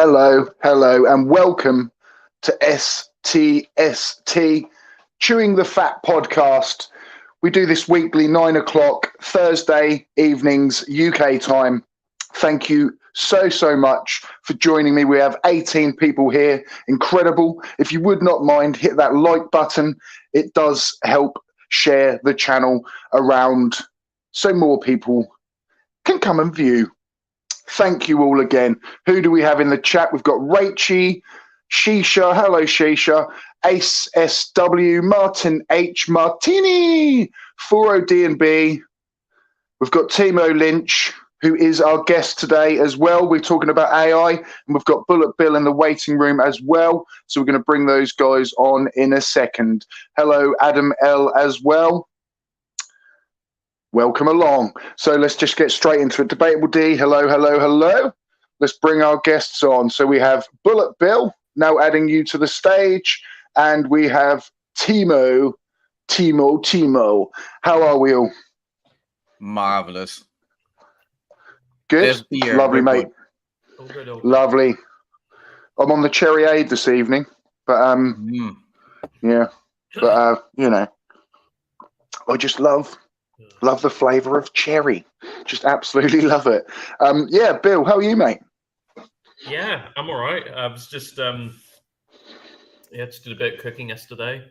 Hello, and welcome to STST, Chewing the Fat podcast. We do this weekly, 9 o'clock, Thursday evenings, UK time. Thank you so much for joining me. We have 18 people here. Incredible. If you would not mind, hit that like button. It does help share the channel around so more people can come and view. Thank you all again. Who do we have in the chat? We've got Rachie, Shisha, hello Shisha, Ace SW, Martin H, Martini, 40D&B. We've got Timo Lynch, who is our guest today as well. We're talking about AI, and we've got Bullet Bill in the waiting room as well. So we're going to bring those guys on in a second. Hello, Adam L as well. Welcome along. So let's just get straight into it. Debatable D, hello. Let's bring our guests on. So we have Bullet Bill, now adding you to the stage, and we have Timo. How are we all? Marvelous. Good? Lovely, mate. Good. Lovely. I'm on the cherry aid this evening, but yeah. But you know, I just love the flavour of cherry. Just absolutely love it. Yeah, Bill, how are you, mate? Yeah, I'm all right. I was just just did a bit of cooking yesterday.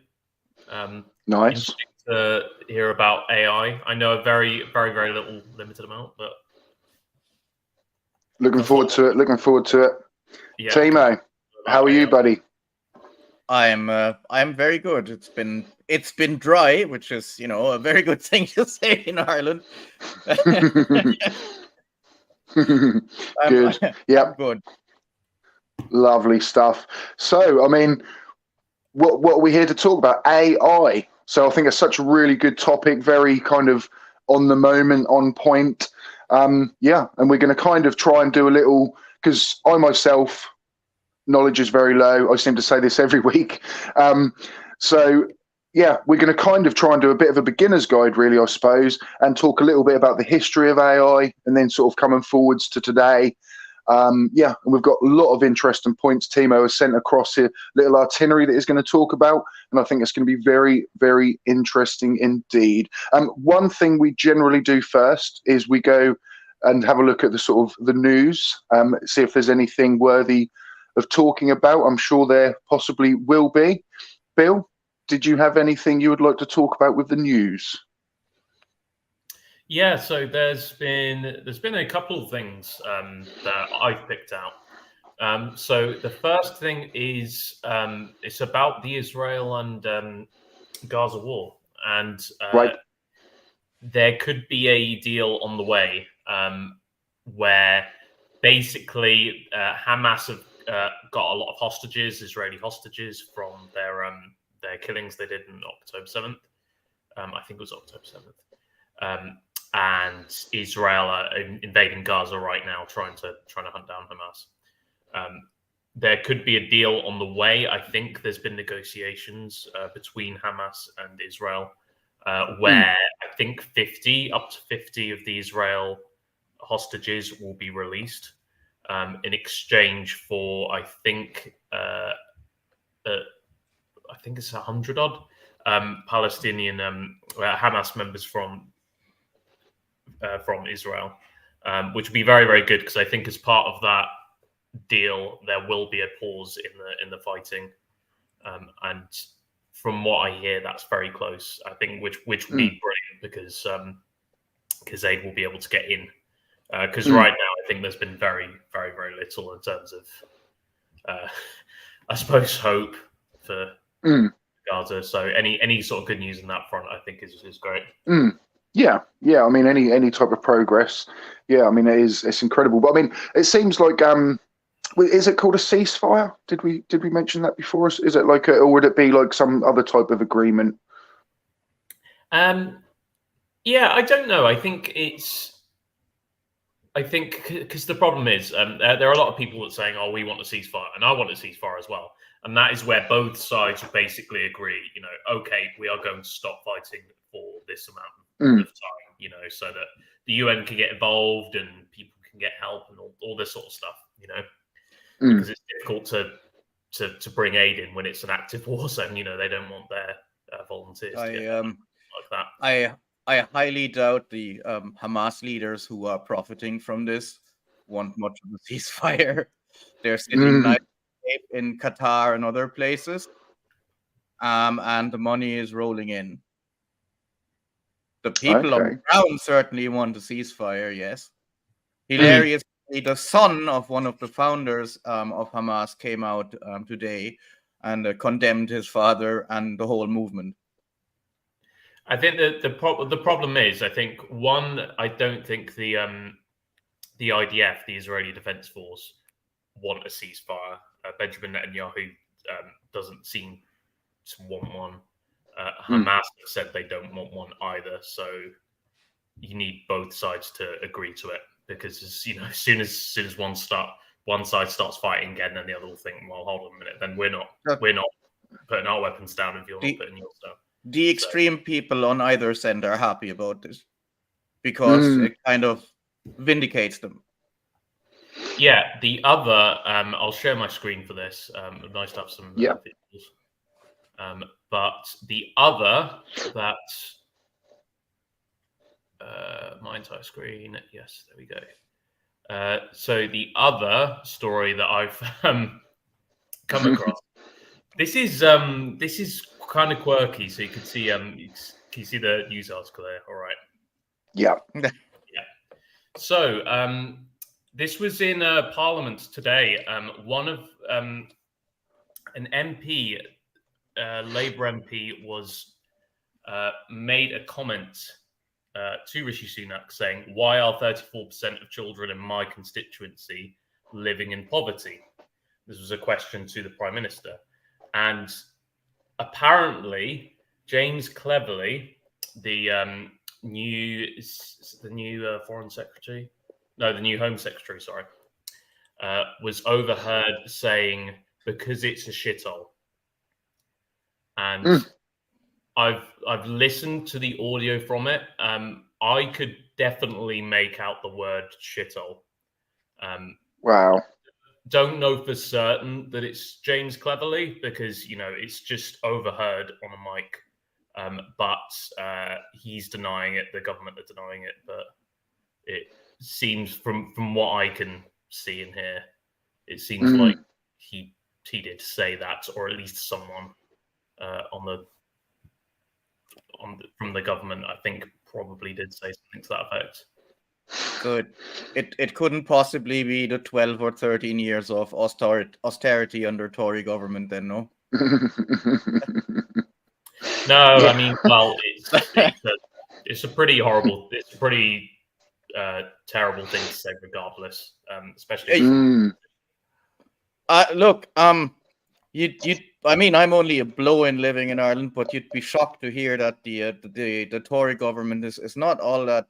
Nice. To hear about AI. I know a very little limited amount, but looking forward to it. Yeah. Timo, how are you, buddy? I am very good. It's been dry, which is, a very good thing to say in Ireland. Good. Yeah. Good. Lovely stuff. So, I mean, what are we here to talk about? AI. So I think it's such a really good topic, very kind of on the moment, on point. Yeah, and we're going to kind of try and do a little, because I myself, knowledge is very low. I seem to say this every week. So yeah, we're going to kind of try and do a bit of a beginner's guide, really, I suppose, and talk a little bit about the history of AI and then sort of coming forwards to today. Yeah, and we've got a lot of interesting points. Timo has sent across here, little itinerary that he's going to talk about, and I think it's going to be very interesting indeed. One thing we generally do first is we go and have a look at the sort of the news, see if there's anything worthy of talking about. I'm sure there possibly will be. Bill, did you have anything you would like to talk about with the news? Yeah, so there's been a couple of things that I've picked out. So the first thing is it's about the Israel and Gaza war, and right. There could be a deal on the way where basically Hamas have got a lot of hostages, Israeli hostages, from their killings they did on October 7th. I think it was October 7th. And Israel are invading Gaza right now, trying to hunt down Hamas. There could be a deal on the way. I think there's been negotiations between Hamas and Israel, where I think up to 50 of the Israel hostages will be released in exchange for I think it's 100 odd Palestinian Hamas members from Israel, which would be very good, because I think as part of that deal there will be a pause in the fighting, and from what I hear that's very close. I think which would be brilliant, because aid will be able to get in, because right now I think there's been very little in terms of I suppose hope for Gaza. So any sort of good news on that front I think is great. Yeah. I mean, any type of progress. Yeah, I mean, it's incredible. But I mean, it seems like is it called a ceasefire? Did we mention that before? Is it like or would it be like some other type of agreement? Yeah, I don't know. I think because the problem is there are a lot of people that are saying, "Oh, we want a ceasefire," and I want a ceasefire as well. And that is where both sides basically agree. Okay, we are going to stop fighting for this amount of time. So that the UN can get involved and people can get help and all this sort of stuff. because it's difficult to bring aid in when it's an active war zone. You know, they don't want their volunteers to get like that. I highly doubt the Hamas leaders who are profiting from this want much of a ceasefire. They're sitting nice in Qatar and other places, and the money is rolling in. The people on the ground certainly want a ceasefire, yes. Hilariously, the son of one of the founders of Hamas came out today and condemned his father and the whole movement. I think that the problem is, I think, one, I don't think the IDF, the Israeli Defense Force, want a ceasefire. Benjamin Netanyahu doesn't seem to want one. Hamas said they don't want one either. So you need both sides to agree to it, because as soon as one side starts fighting again, then the other will think, well, hold on a minute, then we're not putting our weapons down if you're not putting yours down. The extreme people on either side are happy about this because it kind of vindicates them. Yeah, the other, I'll share my screen for this. Nice to have some visuals. But the other that my entire screen, yes, there we go. So the other story that I've come across, this is kind of quirky. So you can see can you see the news article there? All right. Yeah. Yeah. So this was in Parliament today. One of an MP, Labour MP, was made a comment to Rishi Sunak saying, "Why are 34% of children in my constituency living in poverty?" This was a question to the Prime Minister, and apparently James Cleverly, the new Foreign Secretary, no, the new Home Secretary, sorry, was overheard saying, "Because it's a shithole." And I've listened to the audio from it. I could definitely make out the word shithole. Wow. Don't know for certain that it's James Cleverly, because it's just overheard on a mic. But he's denying it. The government are denying it. But it seems, from what I can see and hear, it seems like he did say that, or at least someone from the government, I think, probably did say something to that effect. So it couldn't possibly be the 12 or 13 years of austerity under Tory government, then, no? No, I mean, well, it's a pretty horrible, it's a pretty terrible thing to say, regardless, especially. Look, I mean, I'm only a blow-in living in Ireland, but you'd be shocked to hear that the Tory government is not all that.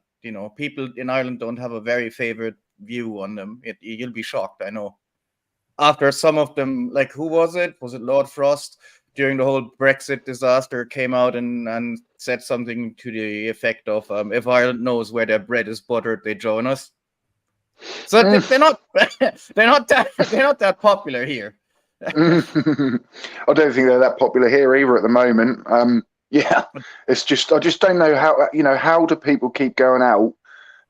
People in Ireland don't have a very favorite view on them. You'll be shocked, I know. After some of them, like, who was it? Was it Lord Frost? During the whole Brexit disaster, came out and said something to the effect of, "If Ireland knows where their bread is buttered, they join us." So they're not that popular here. I don't think they're that popular here either at the moment. Yeah, it's just, I just don't know how do people keep going out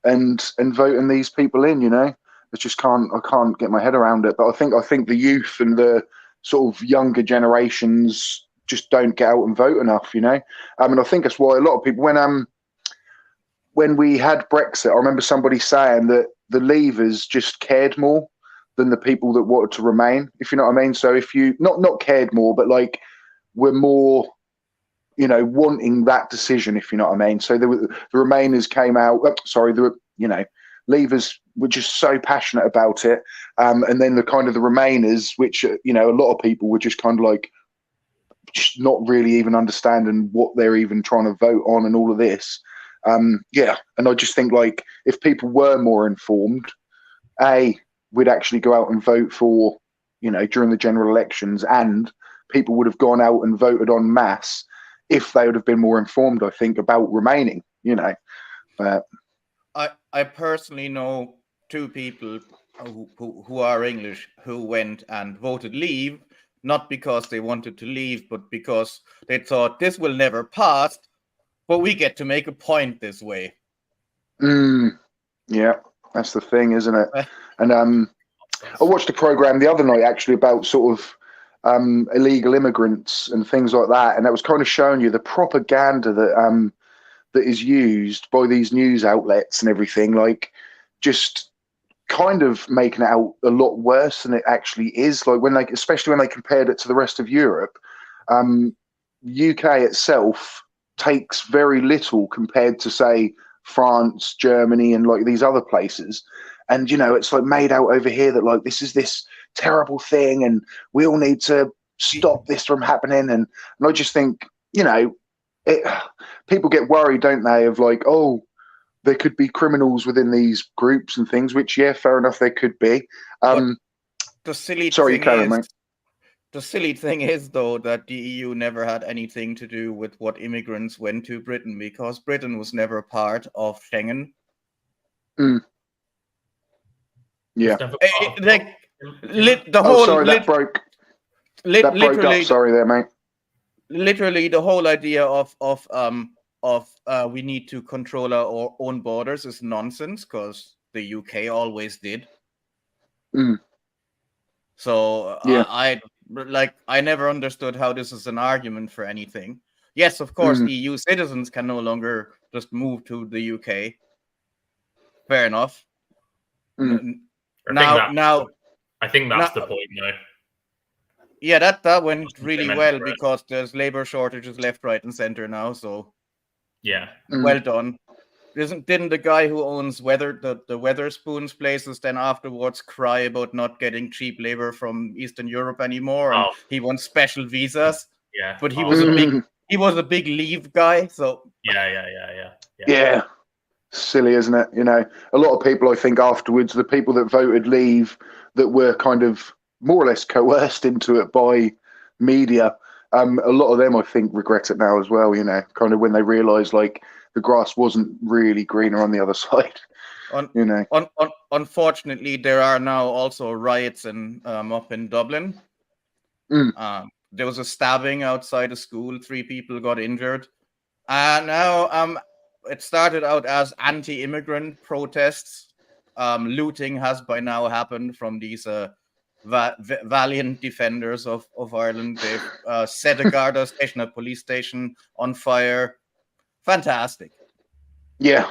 and voting these people in? I just I can't get my head around it. But I think the youth and the sort of younger generations just don't get out and vote enough. I think that's why a lot of people, when we had Brexit, I remember somebody saying that the Leavers just cared more than the people that wanted to remain, if you know what I mean. So if you not cared more, but like were more, wanting that decision, if you know what I mean. So the Remainers came out. Leavers were just so passionate about it, and then the Remainers, which a lot of people were just kind of like, just not really even understanding what they're even trying to vote on and all of this. And I just think, like, if people were more informed, we'd actually go out and vote for, during the general elections, and people would have gone out and voted en masse if they would have been more informed, I think, about remaining, But I personally know two people who are English who went and voted leave, not because they wanted to leave, but because they thought this will never pass, but we get to make a point this way. Yeah, that's the thing, isn't it? And I watched a program the other night actually about sort of illegal immigrants and things like that, and that was kind of showing you the propaganda that that is used by these news outlets and everything, like just kind of making it out a lot worse than it actually is. Like when they, especially when they compared it to the rest of Europe, UK itself takes very little compared to say France, Germany, and like these other places. And you know, it's like made out over here that like this is this terrible thing, and we all need to stop this from happening. And I just think, you know, people get worried, don't they, of like, oh, there could be criminals within these groups and things, which, yeah, fair enough, there could be. The silly thing is, though, that the EU never had anything to do with what immigrants went to Britain, because Britain was never part of Schengen. Yeah. That broke. Sorry there, mate. Literally, the whole idea of we need to control our own borders is nonsense, because the UK always did. So yeah. I never understood how this is an argument for anything. Yes, of course, EU citizens can no longer just move to the UK. Fair enough. I think that's the point, though. Yeah, that went really well, because there's labor shortages left, right, and center now. So yeah, well done. Didn't the guy who owns the Wetherspoons places then afterwards cry about not getting cheap labor from Eastern Europe anymore, and he wants special visas? Yeah, but he was a big leave guy. So yeah. Silly, isn't it? You know, a lot of people, I think, afterwards, the people that voted leave, that were kind of more or less coerced into it by media, a lot of them, I think, regret it now as well. You know, kind of when they realise like the grass wasn't really greener on the other side. You know, unfortunately, there are now also riots up in Dublin. There was a stabbing outside a school. 3 people got injured, and now it started out as anti-immigrant protests. Looting has by now happened from these valiant defenders of Ireland. They've set a Garda station, a police station, on fire. Fantastic. Yeah.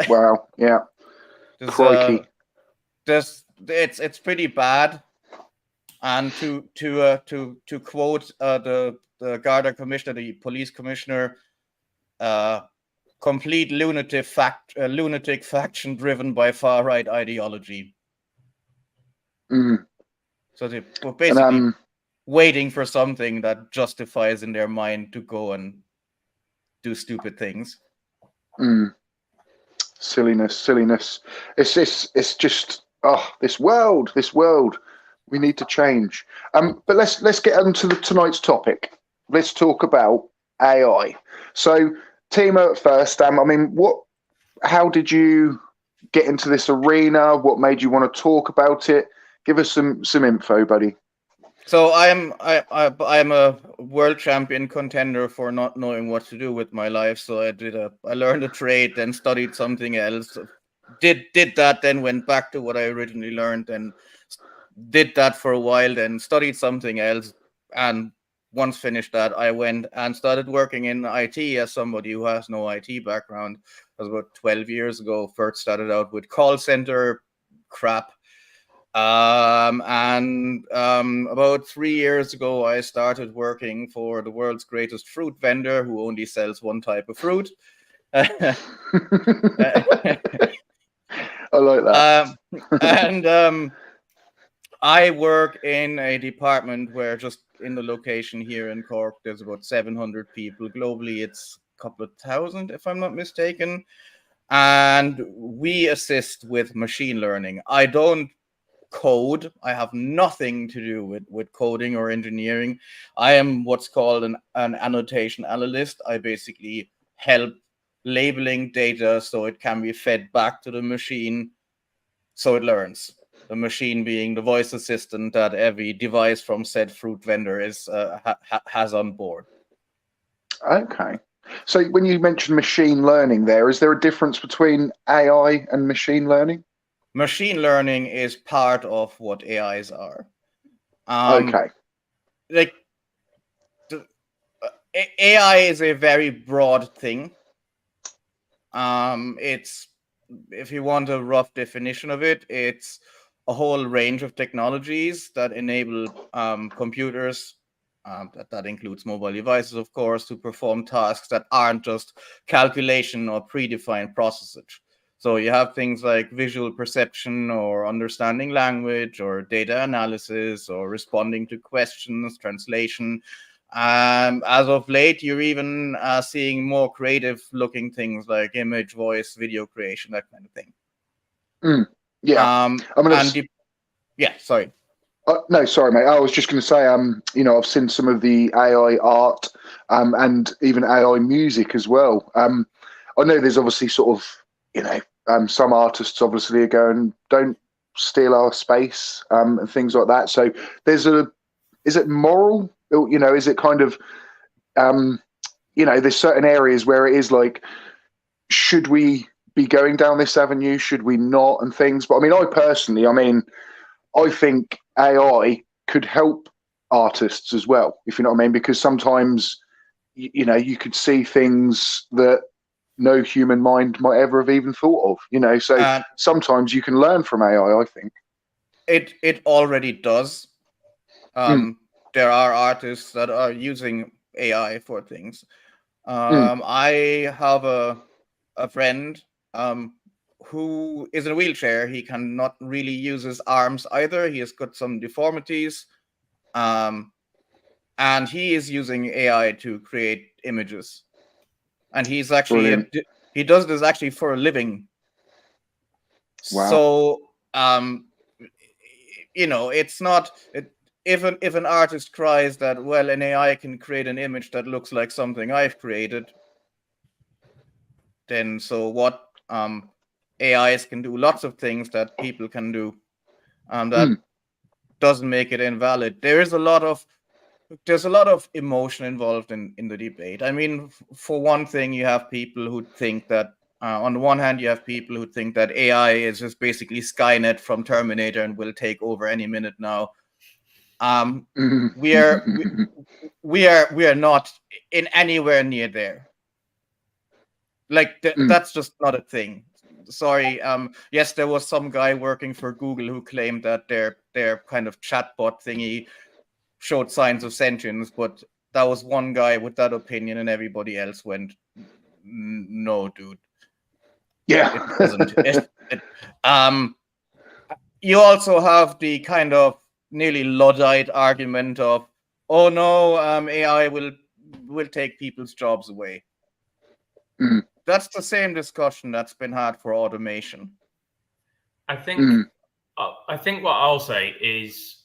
Wow. Yeah. Crikey. It's pretty bad. And to quote the Garda commissioner, the police commissioner, complete lunatic faction driven by far right ideology. So they were basically waiting for something that justifies in their mind to go and do stupid things. Silliness. It's just this world. We need to change. But let's get into tonight's topic. Let's talk about AI. So, Timo, at first, I mean, how did you get into this arena? What made you want to talk about it? Give us some info, buddy. So I'm a world champion contender for not knowing what to do with my life. So I learned a trade, then studied something else. Did that, then went back to what I originally learned, and did that for a while, then studied something else, and once finished that, I went and started working in IT as somebody who has no IT background. That was about 12 years ago. First started out with call center crap. And about 3 years ago, I started working for the world's greatest fruit vendor, who only sells one type of fruit. I like that. And I work in a department where, just in the location here in Cork, there's about 700 people. Globally, it's a couple of thousand, if I'm not mistaken. And we assist with machine learning. I don't code. I have nothing to do with coding or engineering. I am what's called an annotation analyst. I basically help labeling data so it can be fed back to the machine so it learns. the machine being the voice assistant that every device from said fruit vendor has on board. Okay. So when you mentioned machine learning there, is there a difference between AI and machine learning? Machine learning is part of what AIs are. Okay. Like AI is a very broad thing. It's, if you want a rough definition of it, it's a whole range of technologies that enable computers, that includes mobile devices, of course, to perform tasks that aren't just calculation or predefined processage. So you have things like visual perception or understanding language or data analysis or responding to questions, translation. As of late, you're even seeing more creative looking things like image, voice, video creation, that kind of thing. Yeah. I mean, yeah, sorry. No, sorry, mate. I was just going to say, I've seen some of the AI art and even AI music as well. I know there's obviously sort of, some artists obviously are going, don't steal our space and things like that. So is it moral? Is it kind of, there's certain areas where it is like, should we be going down this avenue? Should we not? And things. But I mean, I think AI could help artists as well, if you know what I mean, because sometimes, you could see things that no human mind might ever have even thought of, so sometimes you can learn from AI, I think. It already does. There are artists that are using AI for things. I have a friend who is in a wheelchair. He cannot really use his arms either. He has got some deformities. And he is using AI to create images. And he's actually, he does this actually for a living. Wow. So, it's not, if an artist cries that, well, an AI can create an image that looks like something I've created, then so what? AIs can do lots of things that people can do. That doesn't make it invalid. There's a lot of emotion involved in the debate. I mean, for one thing, you have people who think that, on the one hand, you have people who think that AI is just basically Skynet from Terminator and will take over any minute now. We are not in anywhere near there. Like that's just not a thing. Sorry. Yes, there was some guy working for Google who claimed that their kind of chatbot thingy showed signs of sentience, but that was one guy with that opinion, and everybody else went, "No, dude." Yeah, it doesn't. You also have the kind of nearly Luddite argument of, "Oh no, AI will take people's jobs away." That's the same discussion that's been had for automation. I think what I'll say is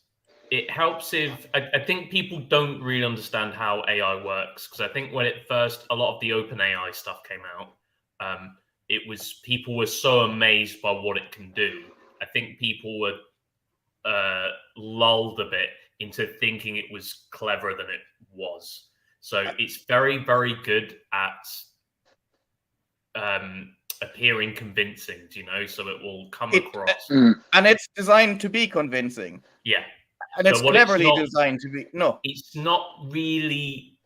it helps if I think people don't really understand how AI works, because I think when a lot of the open AI stuff came out, people were so amazed by what it can do. I think people were lulled a bit into thinking it was cleverer than it was. So it's very, very good at appearing convincing, so it will come across. And it's designed to be convincing. Yeah. And it's cleverly designed to be. No. It's not really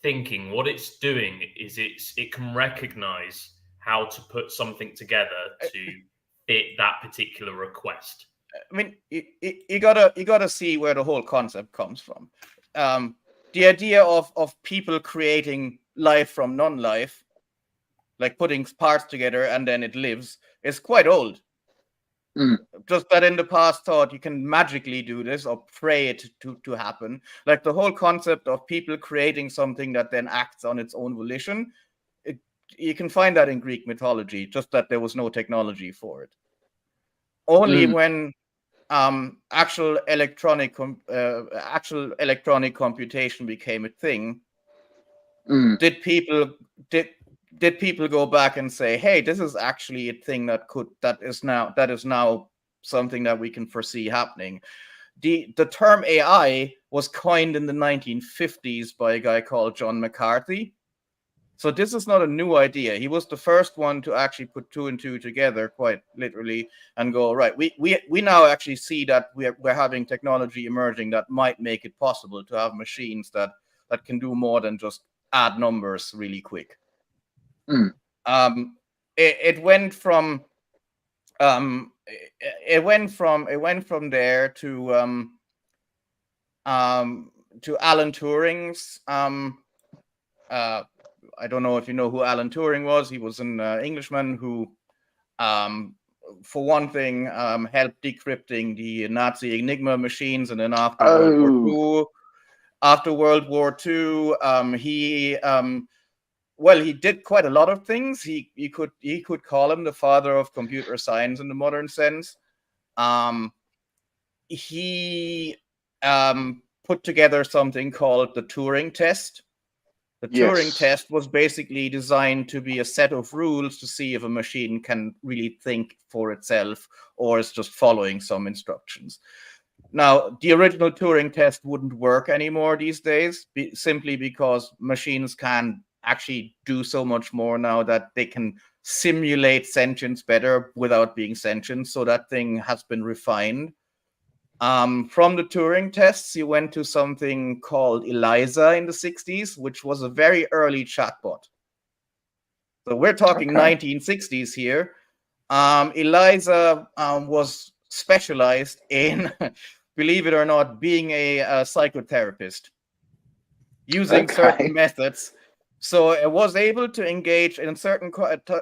thinking. What it's doing is it can recognize how to put something together to fit that particular request. I mean, you gotta see where the whole concept comes from. The idea of people creating life from non-life, like putting parts together and then it lives, is quite old. Just that in the past thought you can magically do this or pray it to happen. Like the whole concept of people creating something that then acts on its own volition, you can find that in Greek mythology, just that there was no technology for it. Only when actual electronic computation became a thing, did people go back and say, hey, this is actually a thing that is now something that we can foresee happening. The term AI was coined in the 1950s by a guy called John McCarthy. So this is not a new idea. He was the first one to actually put 2 and 2 together, quite literally, and go, right, we now actually see that we're having technology emerging that might make it possible to have machines that can do more than just add numbers really quick. It went from there to Alan Turing's I don't know if you know who Alan Turing was. He was an Englishman who, for one thing, helped decrypting the Nazi Enigma machines, and then after World War II, he did quite a lot of things. You could call him the father of computer science in the modern sense. He put together something called the Turing test. The Turing test was basically designed to be a set of rules to see if a machine can really think for itself or is just following some instructions. Now, the original Turing test wouldn't work anymore these days, simply because machines can actually do so much more now that they can simulate sentience better without being sentient. So that thing has been refined. From the Turing tests, you went to something called ELIZA in the 60s, which was a very early chatbot. So we're talking 1960s here. ELIZA was specialized in, believe it or not, being a psychotherapist using certain methods. So it was able to engage in certain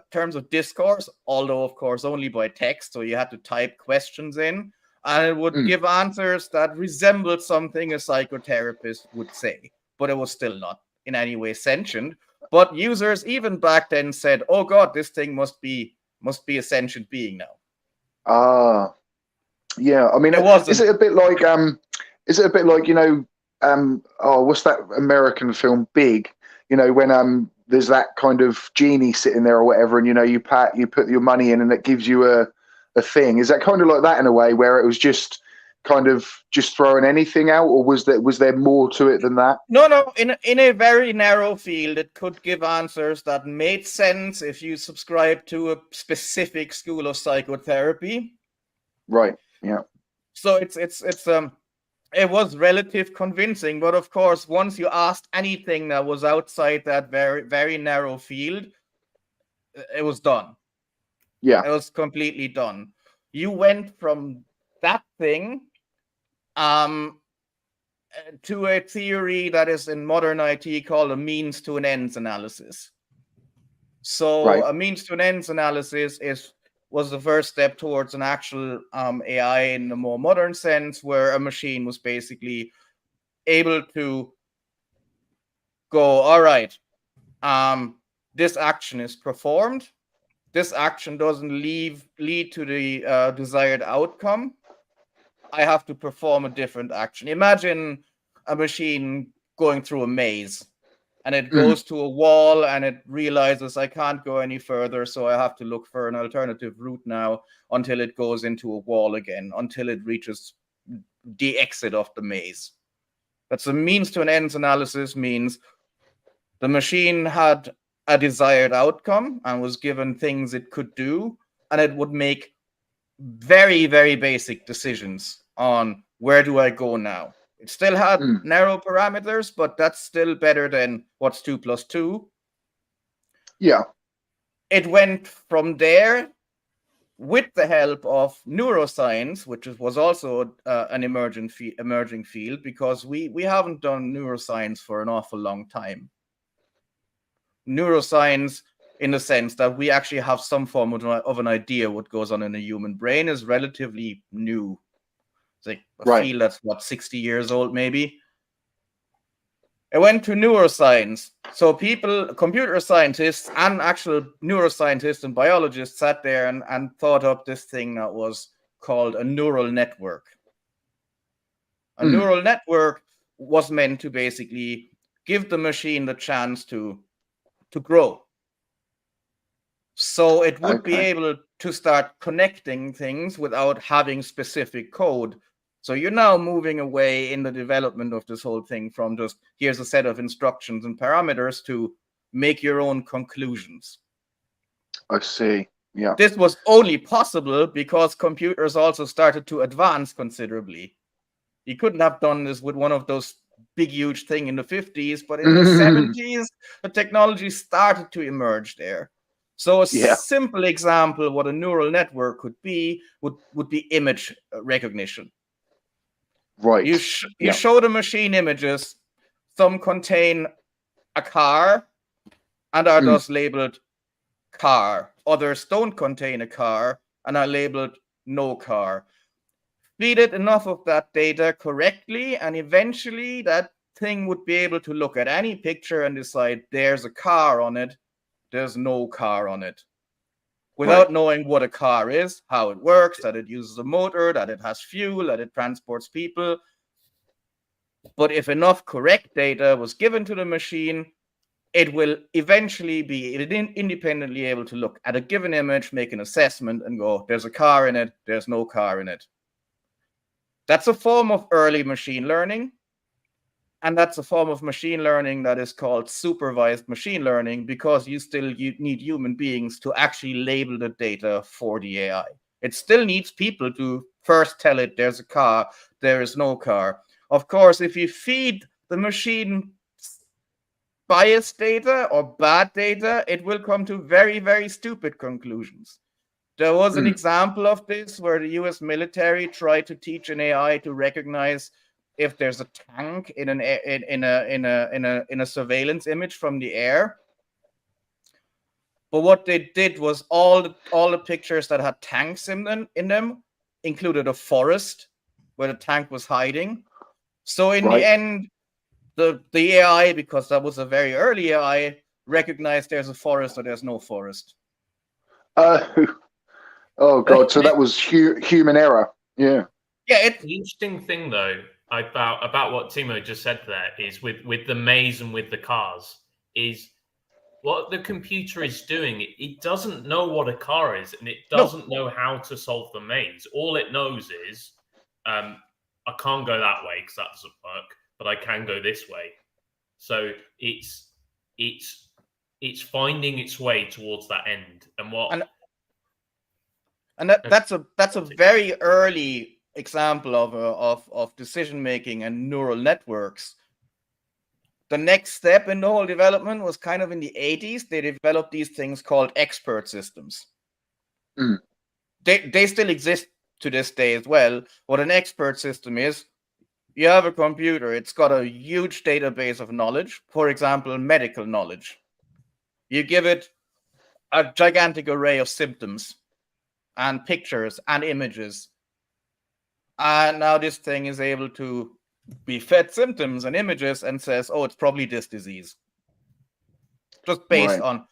terms of discourse, although, of course, only by text. So you had to type questions in. And it would give answers that resembled something a psychotherapist would say, but it was still not in any way sentient. But users even back then said, "Oh God, this thing must be a sentient being now." Yeah. I mean, is it a bit like what's that American film Big? When there's that kind of genie sitting there or whatever, and you put your money in and it gives you a thing. Is that kind of like that in a way, where it was just kind of just throwing anything out, or was there more to it than that? No. In a very narrow field, it could give answers that made sense if you subscribe to a specific school of psychotherapy. Right. Yeah. So it was relative convincing, but of course, once you asked anything that was outside that very, very narrow field, it was done. Yeah. It was completely done. You went from that thing to a theory that is in modern IT called a means to an ends analysis. So a means to an ends analysis was the first step towards an actual AI in a more modern sense, where a machine was basically able to go, all right, this action is performed. This action doesn't lead to the desired outcome. I have to perform a different action. Imagine a machine going through a maze, and it goes to a wall, and it realizes I can't go any further, so I have to look for an alternative route now until it goes into a wall again, until it reaches the exit of the maze. That's a means to an ends analysis. Means the machine had a desired outcome and was given things it could do, and it would make very, very basic decisions on where do I go now. It still had narrow parameters, but that's still better than what's 2 + 2. Yeah. It went from there with the help of neuroscience, which was also an emerging field, because we haven't done neuroscience for an awful long time. Neuroscience, in the sense that we actually have some form of an idea what goes on in a human brain, is relatively new. It's like a field that's 60 years old, maybe. It went to neuroscience. So computer scientists and actual neuroscientists and biologists sat there and thought up this thing that was called a neural network. A neural network was meant to basically give the machine the chance to grow. So it would be Okay. able to start connecting things without having specific code. So you're now moving away in the development of this whole thing from just here's a set of instructions and parameters to make your own conclusions. I see. Yeah. This was only possible because computers also started to advance considerably. You couldn't have done this with one of those big, huge thing in the 50s, but in the 70s, the technology started to emerge there. So a simple example of what a neural network could be would be image recognition. Right. You show the machine images. Some contain a car and are thus labeled car. Others don't contain a car and are labeled no car. Feed it enough of that data correctly, and eventually that thing would be able to look at any picture and decide there's a car on it, there's no car on it, without knowing what a car is, how it works, that it uses a motor, that it has fuel, that it transports people. But if enough correct data was given to the machine, it will eventually be independently able to look at a given image, make an assessment, and go, there's a car in it, there's no car in it. That's a form of early machine learning. And that's a form of machine learning that is called supervised machine learning, because you need human beings to actually label the data for the AI. It still needs people to first tell it there's a car, there is no car. Of course, if you feed the machine biased data or bad data, it will come to very, very stupid conclusions. There was an example of this where the US military tried to teach an AI to recognize if there's a tank in a surveillance image from the air. But what they did was all the pictures that had tanks in them included a forest where the tank was hiding. So in the end, the AI, because that was a very early AI, recognized there's a forest or there's no forest. Oh God! So that was human error. Yeah. Yeah. The interesting thing, though, about what Timo just said there is with the maze and with the cars is what the computer is doing. It doesn't know what a car is, and it doesn't know how to solve the maze. All it knows is, I can't go that way because that doesn't work, but I can go this way. So it's finding its way towards that end, and that's a very early example of decision making and neural networks. The next step in the whole development was kind of in the 80s. They developed these things called expert systems. They still exist to this day as well. What an expert system is, you have a computer, it's got a huge database of knowledge, for example, medical knowledge. You give it a gigantic array of symptoms and pictures and images. And now this thing is able to be fed symptoms and images and says, oh, it's probably this disease. Just based on.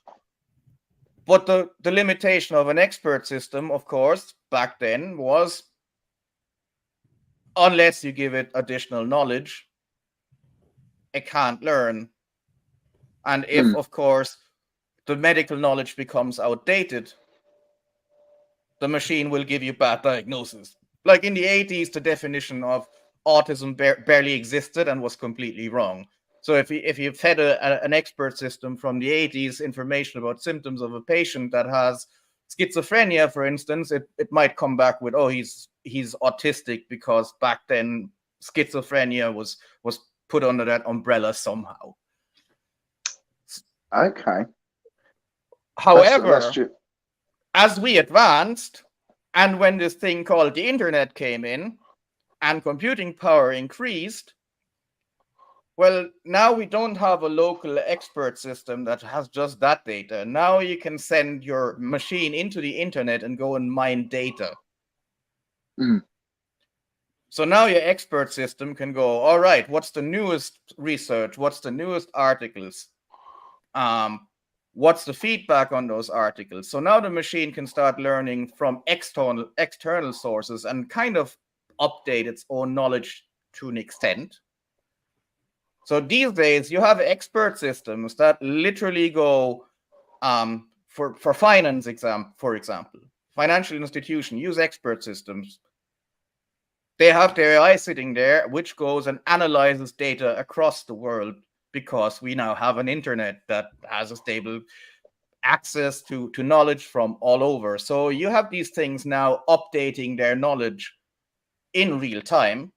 But the limitation of an expert system, of course, back then was, unless you give it additional knowledge, it can't learn. And if, of course, the medical knowledge becomes outdated, the machine will give you bad diagnosis. Like in the 80s, the definition of autism barely existed and was completely wrong. So if you fed an expert system from the 80s information about symptoms of a patient that has schizophrenia, for instance, it might come back with, oh, he's autistic, because back then schizophrenia was put under that umbrella somehow. Okay. However, as we advanced, and when this thing called the internet came in and computing power increased, well, now we don't have a local expert system that has just that data. Now you can send your machine into the internet and go and mine data. So now your expert system can go, all right, what's the newest research? What's the newest articles? What's the feedback on those articles? So now the machine can start learning from external sources and kind of update its own knowledge to an extent. So these days you have expert systems that literally go for finance for example, financial institution use expert systems. They have their AI sitting there, which goes and analyzes data across the world, because we now have an internet that has a stable access to knowledge from all over. So you have these things now updating their knowledge in real time.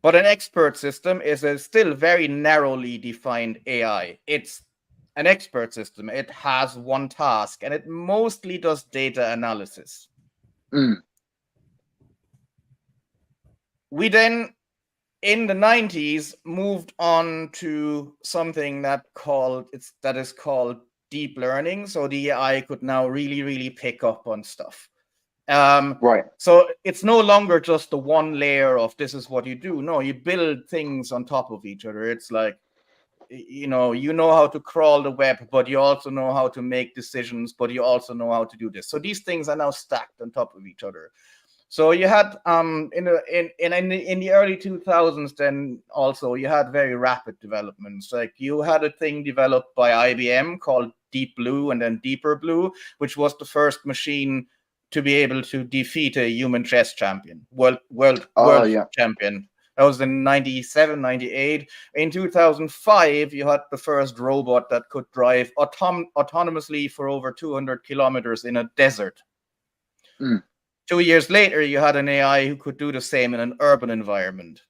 But an expert system is a still very narrowly defined AI. It's an expert system. It has one task, and it mostly does data analysis. We then, in the 90s, moved on to something that is called deep learning. So the AI could now really pick up on stuff. Right. So it's no longer just the one layer of this is what you do. No, you build things on top of each other. It's like, you know how to crawl the web, but you also know how to make decisions, but you also know how to do this. So these things are now stacked on top of each other. So you had in the early 2000s, then also you had very rapid developments. Like you had a thing developed by IBM called Deep Blue, and then Deeper Blue, which was the first machine to be able to defeat a human chess champion, world champion. That was in 97, 98. In 2005, you had the first robot that could drive autonomously for over 200 kilometers in a desert. 2 years later, you had an AI who could do the same in an urban environment.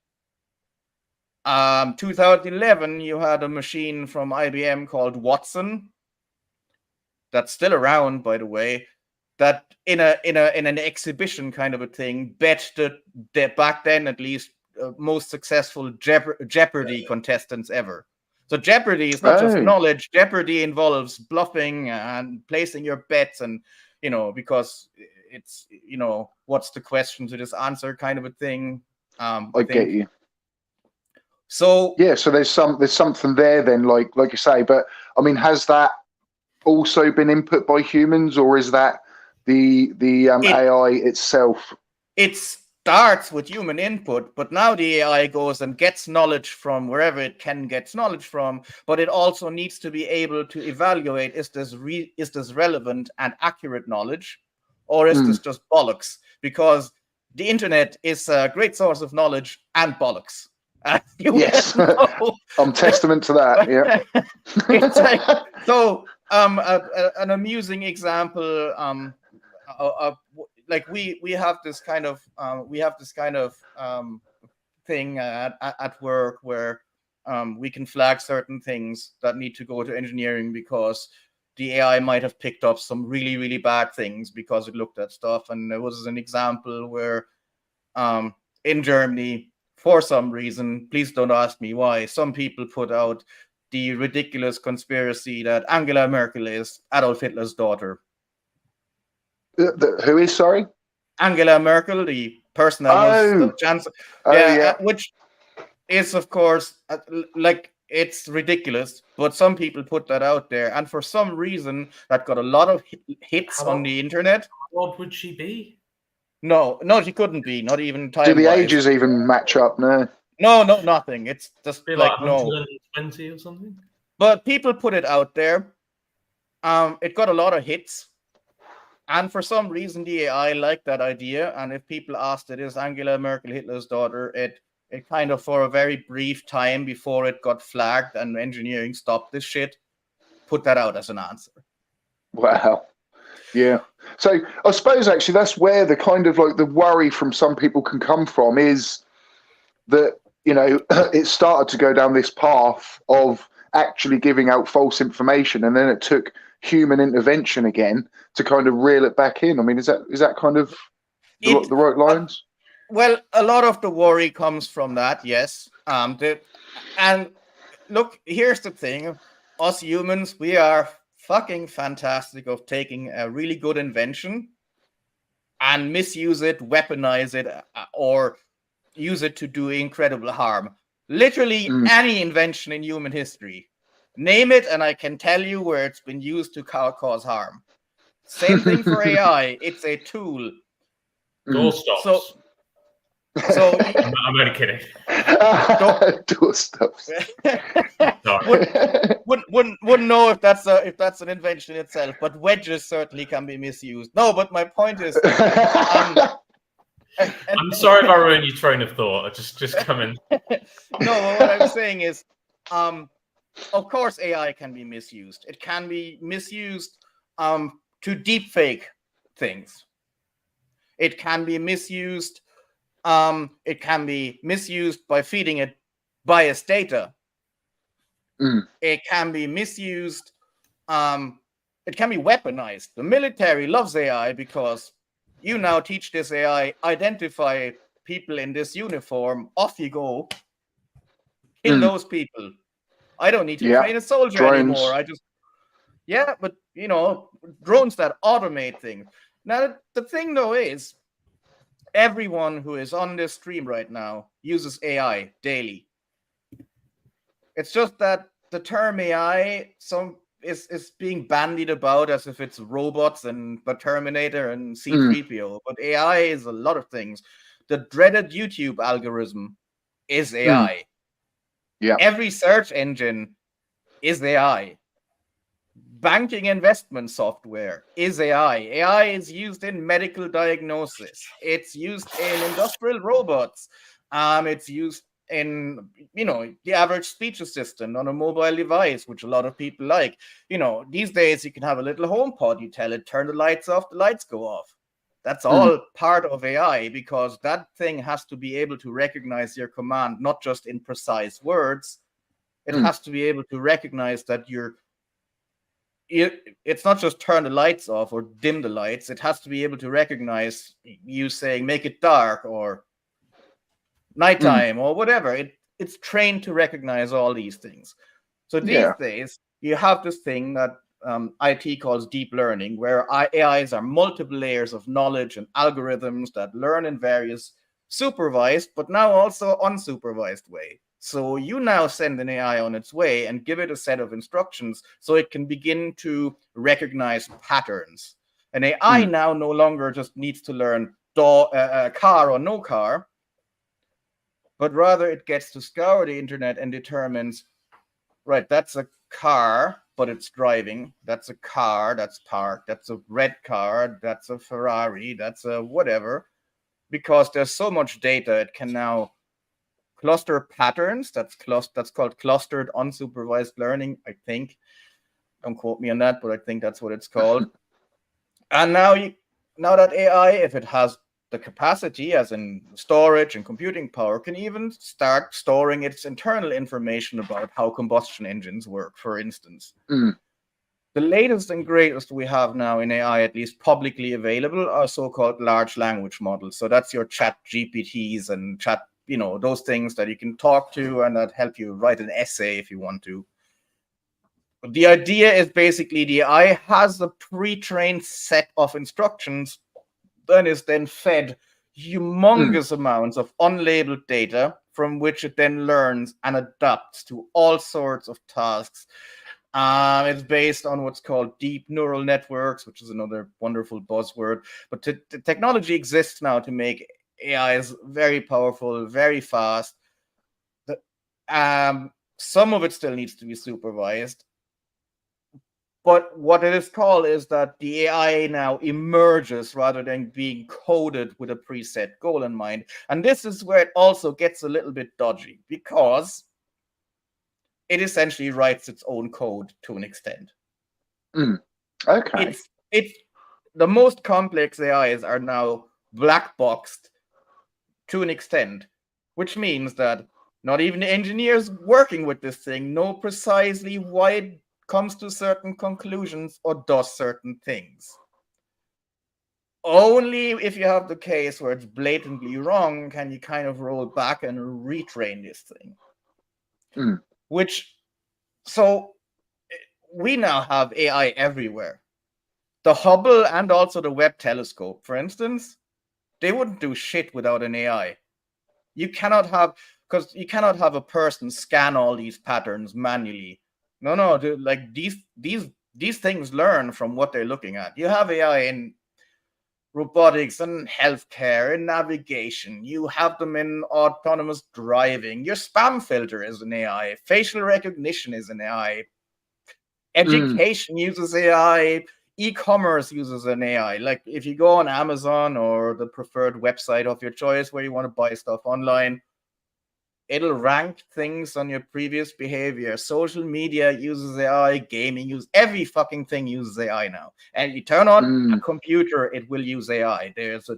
2011, you had a machine from IBM called Watson, that's still around, by the way, that in an exhibition kind of a thing bet the back then at least most successful Jeopardy contestants ever. So Jeopardy is not just knowledge. Jeopardy involves bluffing and placing your bets, and because it's what's the question to this answer kind of a thing. I get you. So yeah, so there's something there then, like you say. But I mean, has that also been input by humans, or is that the AI itself? It starts with human input, but now the AI goes and gets knowledge from wherever it can get knowledge from, but it also needs to be able to evaluate, is this relevant and accurate knowledge, or is this just bollocks? Because the internet is a great source of knowledge and bollocks. Yes, I'm testament to that. Yeah. It's like, so an amusing example, like we have this kind of thing at work where we can flag certain things that need to go to engineering because the AI might have picked up some really bad things because it looked at stuff. And there was an example where in Germany, for some reason, please don't ask me why, some people put out the ridiculous conspiracy that Angela Merkel is Adolf Hitler's daughter. Who is, sorry? Angela Merkel, the person that was the chancellor. Which is, of course, like, it's ridiculous, but some people put that out there, and for some reason that got a lot of hits on the internet. How old would she be? No, she couldn't be, not even time. Do the ages even match up? No, nothing. It's just like 120 or something. But people put it out there. It got a lot of hits. And for some reason, the AI liked that idea. And if people asked it, is Angela Merkel Hitler's daughter, it kind of, for a very brief time before it got flagged and engineering stopped this shit, put that out as an answer. Wow. Yeah. So I suppose actually that's where the kind of like the worry from some people can come from, is that, it started to go down this path of actually giving out false information, and then it took human intervention again to kind of reel it back in. I mean, is that kind of the right lines? Well, a lot of the worry comes from that, yes. And look, here's the thing. Us humans, we are fucking fantastic of taking a really good invention and misuse it, weaponize it, or use it to do incredible harm. Literally any invention in human history. Name it, and I can tell you where it's been used to cause harm. Same thing for AI. It's a tool. Doorstops. So, So I'm only kidding. Doorstops. wouldn't know if that's an invention itself, but wedges certainly can be misused. No, but my point is, I'm sorry if I ruined your train of thought. I just come in. No, what I'm saying is, of course, AI can be misused. It can be misused to deepfake things. It can be misused. It can be misused by feeding it biased data. It can be misused. It can be weaponized. The military loves AI because you now teach this AI, identify people in this uniform, off you go, kill those people. I don't need to train a soldier anymore. But drones that automate things. Now, the thing though is, everyone who is on this stream right now uses AI daily. It's just that the term AI is being bandied about as if it's robots and the Terminator and C-3PO. But AI is a lot of things. The dreaded YouTube algorithm is AI. Every search engine is AI. Banking investment software is AI. AI is used in medical diagnosis. It's used in industrial robots. It's used in, the average speech assistant on a mobile device, which a lot of people like. These days you can have a little HomePod. You tell it, turn the lights off, the lights go off. That's all part of AI, because that thing has to be able to recognize your command, not just in precise words. It has to be able to recognize that it's not just turn the lights off or dim the lights. It has to be able to recognize you saying make it dark or nighttime or whatever. It's trained to recognize all these things. So these days you have this thing that IT calls deep learning, where AIs are multiple layers of knowledge and algorithms that learn in various supervised but now also unsupervised way. So you now send an AI on its way and give it a set of instructions so it can begin to recognize patterns. An AI now no longer just needs to learn car or no car, but rather it gets to scour the internet and determines, right, that's a car, but it's driving. That's a car, that's parked. That's a red car. That's a Ferrari. That's a whatever. Because there's so much data, it can now cluster patterns. That's called clustered unsupervised learning, I think. Don't quote me on that, but I think that's what it's called. And now that AI, if it has the capacity, as in storage and computing power, can even start storing its internal information about how combustion engines work, for instance. The latest and greatest we have now in AI, at least publicly available, are so-called large language models. So that's your chat GPTs and chat, those things that you can talk to and that help you write an essay if you want to. But the idea is basically the AI has a pre-trained set of instructions and is then fed humongous amounts of unlabeled data from which it then learns and adapts to all sorts of tasks. It's based on what's called deep neural networks, which is another wonderful buzzword. But the technology exists now to make AIs very powerful, very fast. Some of it still needs to be supervised. But what it is called is that the AI now emerges rather than being coded with a preset goal in mind. And this is where it also gets a little bit dodgy, because it essentially writes its own code to an extent. Okay. It's the most complex AIs are now black boxed to an extent, which means that not even the engineers working with this thing know precisely why it comes to certain conclusions or does certain things. Only if you have the case where it's blatantly wrong can you kind of roll back and retrain this thing. So we now have AI everywhere. The Hubble and also the Webb telescope, for instance, they wouldn't do shit without an AI. You cannot have a person scan all these patterns manually. No, like these things learn from what they're looking at. You have AI in robotics and healthcare and navigation. You have them in autonomous driving. Your spam filter is an AI. Facial recognition is an AI. Education uses AI. E-commerce uses an AI. Like if you go on Amazon or the preferred website of your choice where you want to buy stuff online, it'll rank things on your previous behavior. Social media uses AI. Gaming uses every fucking thing uses AI now. And you turn on a computer, it will use AI. There's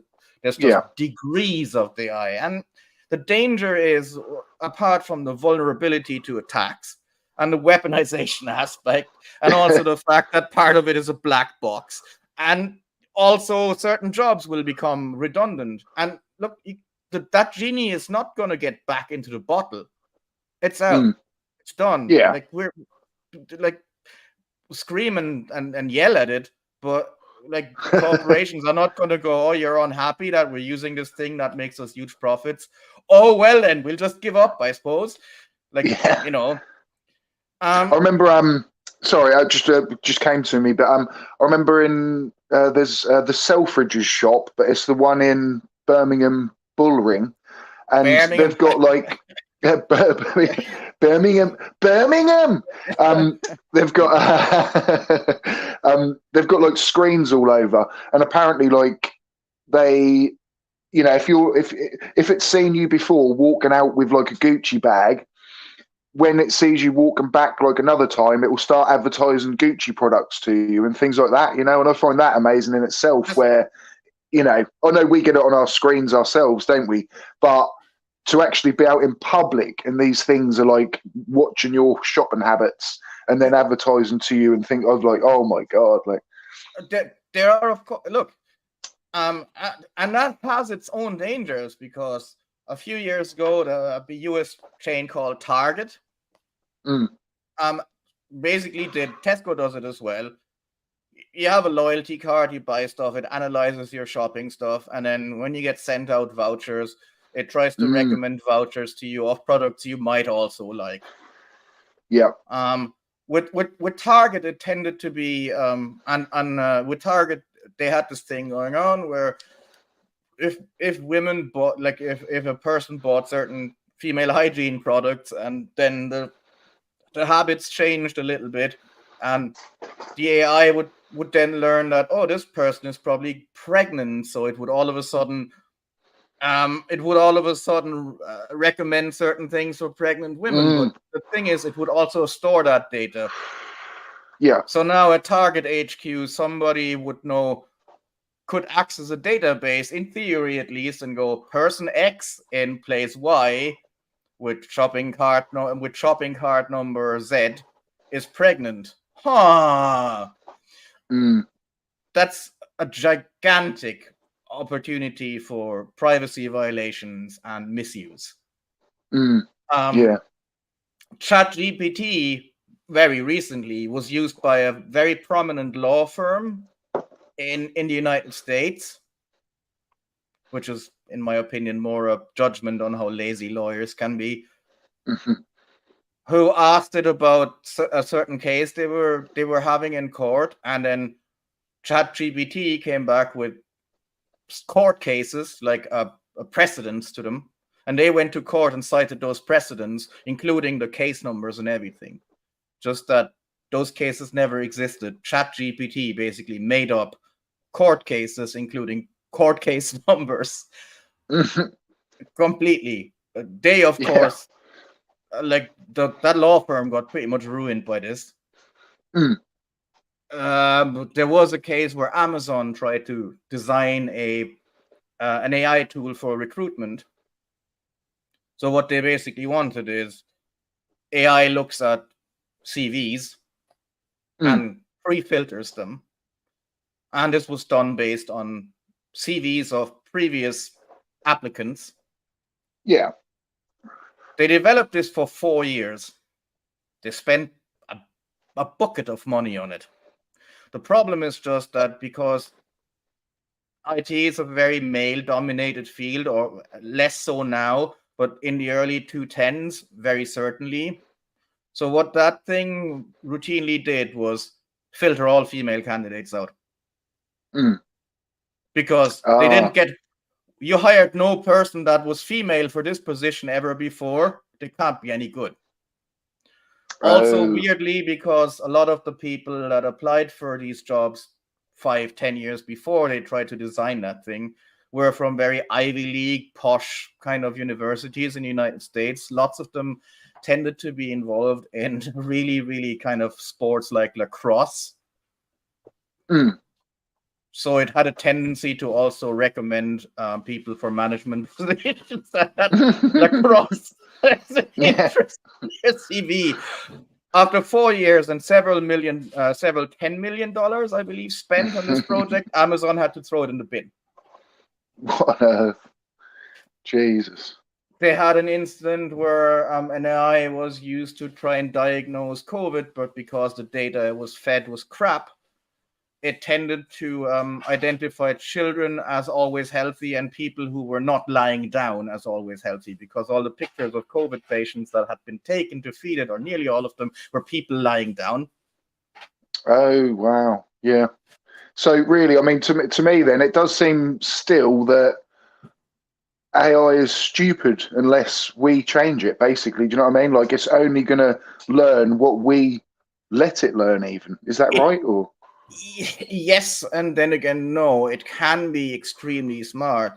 just degrees of the AI, and the danger is, apart from the vulnerability to attacks and the weaponization aspect, and also the fact that part of it is a black box, and also certain jobs will become redundant. And look, that genie is not going to get back into the bottle. It's out. It's done. Yeah. Like we're like scream and yell at it, but like corporations are not going to go, oh, you're unhappy that we're using this thing that makes us huge profits. Oh, well, then we'll just give up, I suppose. Like, you know. I remember, sorry, I just came to me, but I remember in there's the Selfridges shop, but it's the one in Birmingham Bullring, and they've got like Birmingham. They've got like screens all over, and apparently like they, you know, if it's seen you before walking out with like a Gucci bag, when it sees you walking back like another time, it will start advertising Gucci products to you and things like that, you know. And I find that amazing in itself, where, you know, I know we get it on our screens ourselves, don't we? But to actually be out in public and these things are like watching your shopping habits and then advertising to you, and think of like, oh my God, like there are, of course, look, and that has its own dangers, because a few years ago, the US chain called Target, basically Tesco does it as well. You have a loyalty card, you buy stuff, it analyzes your shopping stuff, and then when you get sent out vouchers, it tries to recommend vouchers to you of products you might also like. Yeah. With Target, it tended to be, with Target, they had this thing going on where if women bought, like if a person bought certain female hygiene products, and then the habits changed a little bit, and the AI would then learn that, oh, this person is probably pregnant, so it would all of a sudden recommend certain things for pregnant women. But the thing is, it would also store that data. Yeah. So now at Target HQ, somebody could access a database, in theory at least, and go, person X in place Y with shopping cart number Z is pregnant. That's a gigantic opportunity for privacy violations and misuse. ChatGPT very recently was used by a very prominent law firm in the United States, which is, in my opinion, more a judgment on how lazy lawyers can be, who asked it about a certain case they were having in court, and then ChatGPT came back with court cases, like a precedents to them, and they went to court and cited those precedents, including the case numbers and everything. Just that those cases never existed. ChatGPT basically made up court cases, including court case numbers, completely. They, of course, like that law firm got pretty much ruined by this. There was a case where Amazon tried to design an AI tool for recruitment. So what they basically wanted is AI looks at CVs and pre-filters them. And this was done based on CVs of previous applicants. Yeah. They developed this for 4 years. They spent a bucket of money on it. The problem is just that because IT is a very male-dominated field, or less so now, but in the early 2010s, very certainly. So what that thing routinely did was filter all female candidates out. because they didn't get. You hired no person that was female for this position ever before. They can't be any good. Also, weirdly, because a lot of the people that applied for these jobs 5-10 years before they tried to design that thing were from very Ivy League, posh kind of universities in the United States. Lots of them tended to be involved in really, really kind of sports like lacrosse. So it had a tendency to also recommend people for management positions that had lacrosse as an interest in your CV. After 4 years and several $10 million, I believe, spent on this project, Amazon had to throw it in the bin. What on earth? Jesus. They had an incident where an AI was used to try and diagnose COVID, but because the data it was fed was crap, it tended to identify children as always healthy and people who were not lying down as always healthy, because all the pictures of COVID patients that had been taken to feed it, or nearly all of them, were people lying down. Oh, wow. Yeah. So really, I mean, to me then, it does seem still that AI is stupid unless we change it, basically. Do you know what I mean? Like, it's only going to learn what we let it learn even. Is that right? Or yes, and then again, no. It can be extremely smart.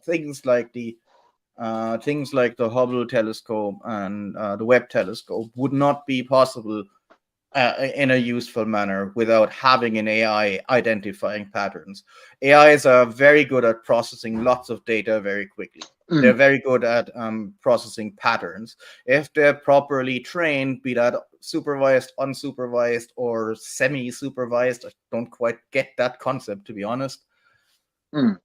Things like the Hubble telescope and the Webb telescope would not be possible in a useful manner without having an AI identifying patterns. AIs are very good at processing lots of data very quickly. They're very good at processing patterns. If they're properly trained, be that supervised, unsupervised, or semi-supervised, I don't quite get that concept, to be honest. They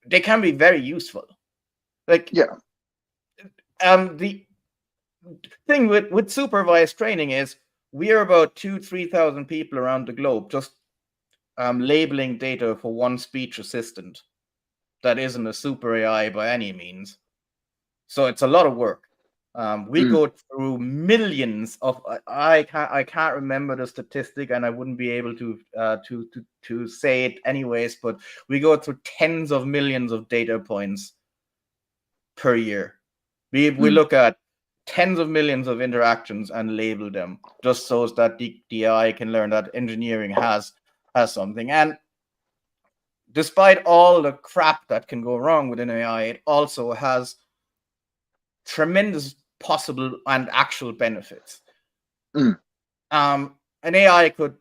can be very useful. Like, yeah. The thing with supervised training is we are about 2,000-3,000 people around the globe just labeling data for one speech assistant that isn't a super AI by any means. So it's a lot of work. We go through millions of. I can't remember the statistic, and I wouldn't be able to say it anyways. But we go through tens of millions of data points per year. We look at tens of millions of interactions and label them just so that the AI can learn that engineering has something. And despite all the crap that can go wrong with an AI, it also has tremendous possible and actual benefits. An AI could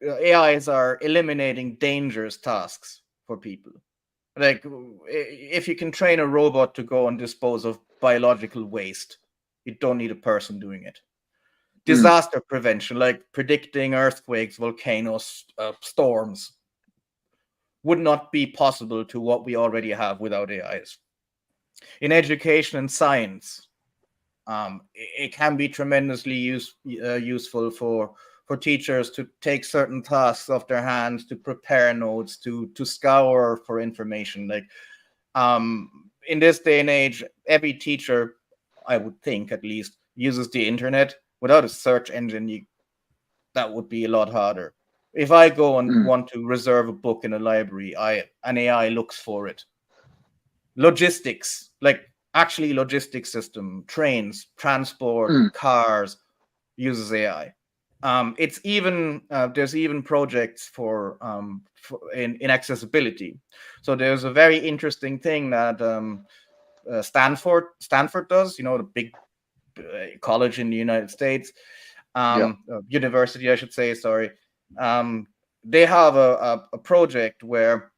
AIs are eliminating dangerous tasks for people. Like, if you can train a robot to go and dispose of biological waste, you don't need a person doing it. Disaster prevention, like predicting earthquakes, volcanoes, storms, would not be possible to what we already have without AIs. In education and science, it can be tremendously useful for teachers to take certain tasks off their hands, to prepare notes, to scour for information. Like, in this day and age, every teacher, I would think at least, uses the internet. Without a search engine, that would be a lot harder. If I go and want to reserve a book in a library, an AI looks for it. Logistics, like actually logistics system, trains, transport, cars, uses AI. It's even there's even projects for in accessibility. So there's a very interesting thing that Stanford does. You know, the big college in the United States, university, I should say. Sorry, they have a project where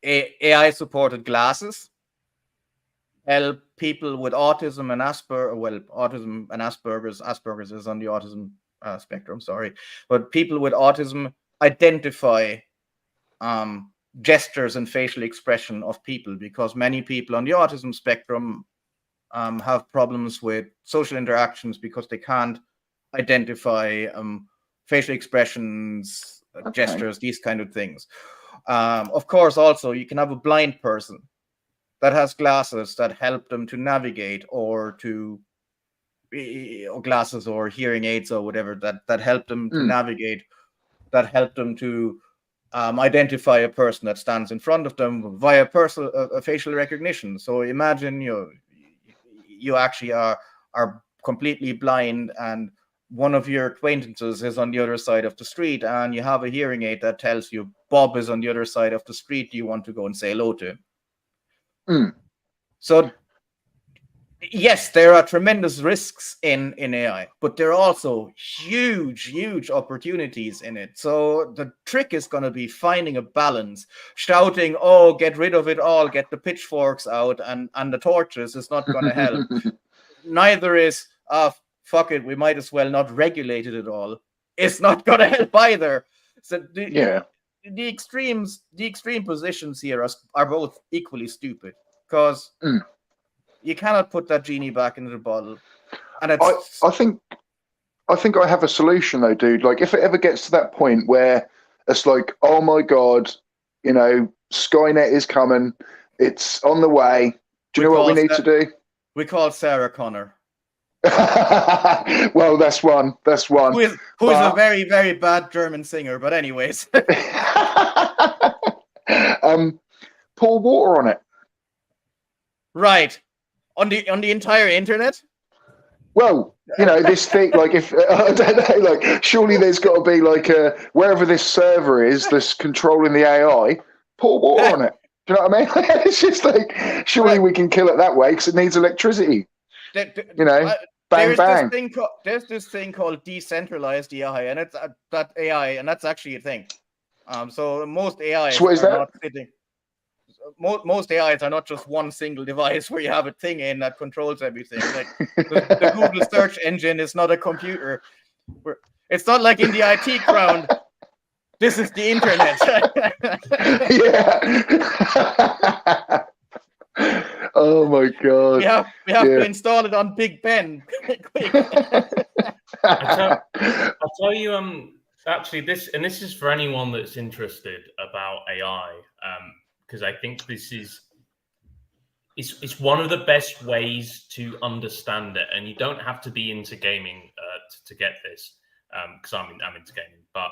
AI supported glasses help people with autism and autism and Asperger's is on the autism spectrum, sorry, but people with autism identify gestures and facial expression of people, because many people on the autism spectrum have problems with social interactions because they can't identify facial expressions, gestures, these kind of things. Of course, also you can have a blind person that has glasses that help them to navigate, or glasses or hearing aids or whatever that help them to navigate that help them to identify a person that stands in front of them via facial recognition. So imagine you actually are completely blind, and one of your acquaintances is on the other side of the street, and you have a hearing aid that tells you Bob is on the other side of the street. Do you want to go and say hello to him? So yes, there are tremendous risks in AI, but there are also huge opportunities in it. So the trick is going to be finding a balance. Shouting, "Oh, get rid of it all, get the pitchforks out and the torches," is not going to help. Neither is, fuck it, we might as well not regulate it at all. It's not going to help either. So the extreme positions here are both equally stupid, because you cannot put that genie back into the bottle. And I think I have a solution though, dude. Like, if it ever gets to that point where it's like, oh my God, Skynet is coming, it's on the way. Do you know what we need to do? We call Sarah Connor. Well, that's one. Who is a very, very bad German singer, but anyways. Pour water on it. Right. On the entire internet? Well, this thing, like, if I don't know, like, surely there's got to be like wherever this server is that's controlling the AI, pour water on it. Do you know what I mean? It's just like, surely we can kill it that way because it needs electricity. Bang bang. There's this thing called decentralized AI, and it's that AI, and that's actually a thing. So most AIs most AIs are not just one single device where you have a thing in that controls everything. Like the Google search engine is not a computer. It's not like in the IT crowd. This is the internet. Yeah. Oh my God. We have to install it on Big Ben. Quick. I'll tell you, actually, this is for anyone that's interested about AI, because I think this is it's one of the best ways to understand it, and you don't have to be into gaming to get this, because I'm into gaming, but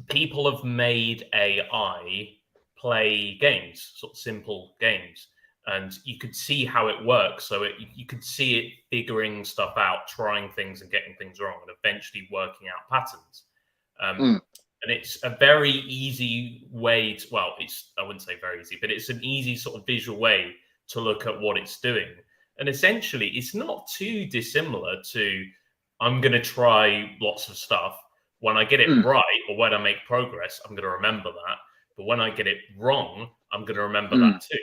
people have made AI play games, sort of simple games, and you could see how it works. So you could see it figuring stuff out, trying things and getting things wrong, and eventually working out patterns. And it's a very easy way to, well, I wouldn't say very easy, but it's an easy sort of visual way to look at what it's doing. And essentially, it's not too dissimilar to, I'm going to try lots of stuff. When I get it right, or when I make progress, I'm going to remember that. But when I get it wrong, I'm going to remember that too.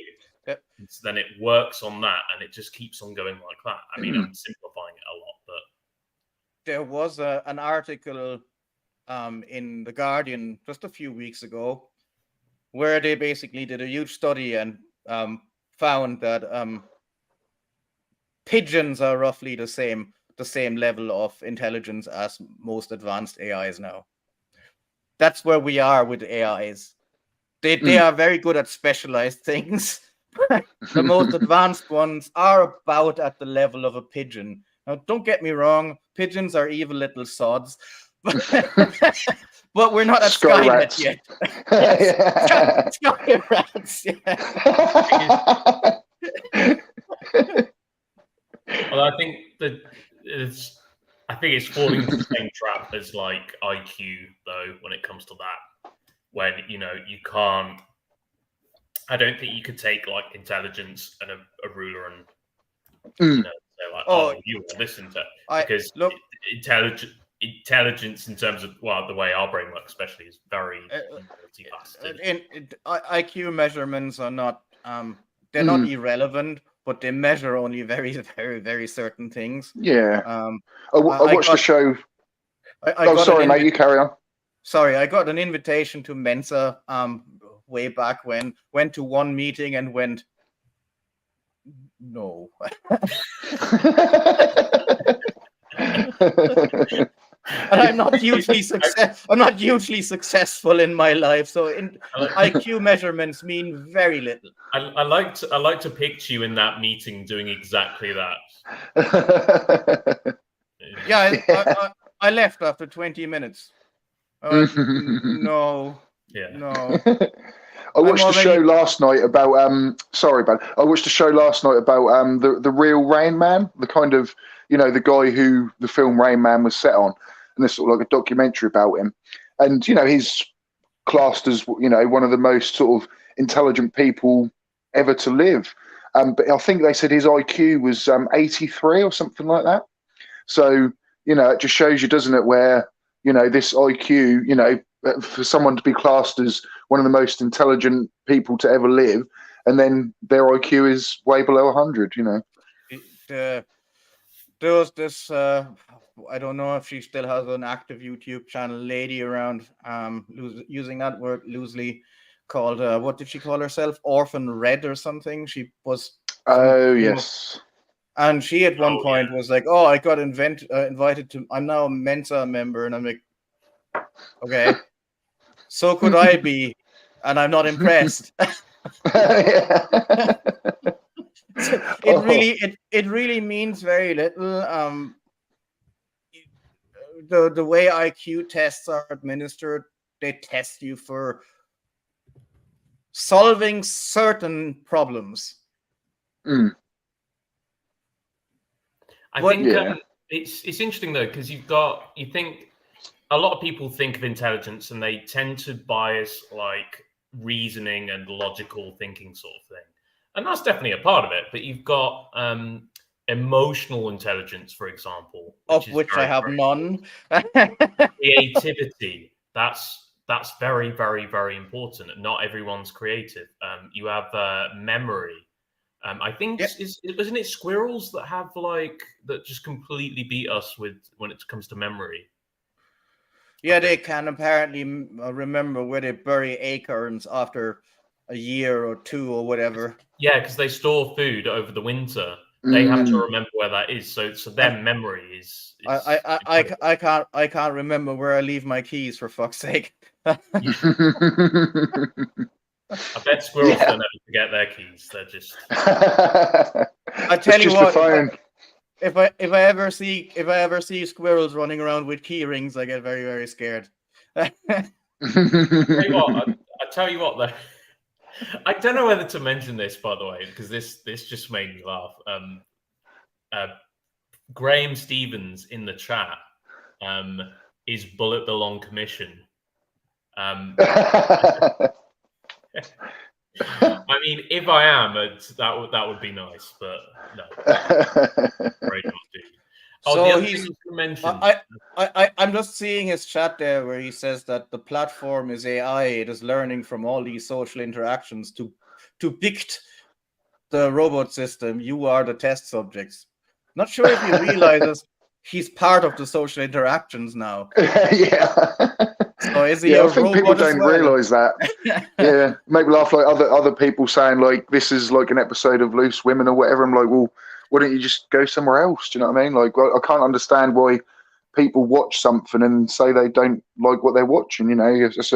Yep. And so then it works on that, and it just keeps on going like that. I mean, I'm simplifying it a lot, but there was an article in The Guardian just a few weeks ago where they basically did a huge study and found that pigeons are roughly the same level of intelligence as most advanced AIs now. That's where we are with AIs. They are very good at specialized things. The most advanced ones are about at the level of a pigeon. Now, don't get me wrong, pigeons are evil little sods, but we're not at Skynet yet. Sky rats. Yeah. Well, I think that it's falling into the same trap as like IQ, though, when it comes to that. When you can't. I don't think you could take like intelligence and a ruler and say like, you listen to it. Because intelligence in terms of the way our brain works, especially, is very multifaceted. IQ measurements are not they're not irrelevant, but they measure only very, very, very certain things. Yeah. I watched the show. Sorry, mate. You carry on. Sorry, I got an invitation to Mensa way back when. Went to one meeting and went, no. And I'm not hugely successful in my life, so IQ measurements mean very little. I like to picture you in that meeting doing exactly that. Yeah, I left after 20 minutes. No. Yeah. No. I watched a show already- last night about sorry, man. I watched a show last night about the real Rain Man, the kind of, you know, the guy who the film Rain Man was set on, and there's sort of like a documentary about him. And, you know, he's classed as, you know, one of the most sort of intelligent people ever to live. But I think they said his IQ was 83 or something like that. So, you know, it just shows you, doesn't it, where, you know, this IQ, you know, for someone to be classed as one of the most intelligent people to ever live, and then their IQ is way below 100, you know. There was this, I don't know if she still has an active YouTube channel, lady around, using that word loosely, called, what did she call herself? Orphan Red or something. She was. Oh, yes. And she at one point was like, "Oh, I got invited to. I'm now a Mensa member," and I'm like, "Okay, so could I be," and I'm not impressed. It really means very little. The way IQ tests are administered, they test you for solving certain problems. I think it's interesting though, because you think a lot of people think of intelligence and they tend to bias like reasoning and logical thinking sort of thing, and that's definitely a part of it. But you've got emotional intelligence, for example, which I have none. Creativity, that's very, very, very important. Not everyone's creative. You have memory. I think isn't it squirrels that have that just completely beat us with when it comes to memory? Yeah, they can apparently remember where they bury acorns after a year or two or whatever. Yeah, because they store food over the winter. They have to remember where that is. So their memory is I can't remember where I leave my keys, for fuck's sake. I bet squirrels don't ever forget their keys. They're just. I tell you what, if I ever see squirrels running around with key rings, I get very, very scared. I tell you what, though. I don't know whether to mention this, by the way, because this just made me laugh. Graham Stevens in the chat is Bullet Bill on commission. I mean, if I am, that would be nice, but no. So I'm just seeing his chat there where he says that the platform is AI. It is learning from all these social interactions to pict the robot system. You are the test subjects. Not sure if he realizes he's part of the social interactions now. Yeah. So is he a I think robot people as don't well? realise that. Yeah, make me laugh like other people saying like this is like an episode of Loose Women or whatever. I'm like, well, why don't you just go somewhere else? Do you know what I mean? Like, well, I can't understand why people watch something and say they don't like what they're watching. You know, it's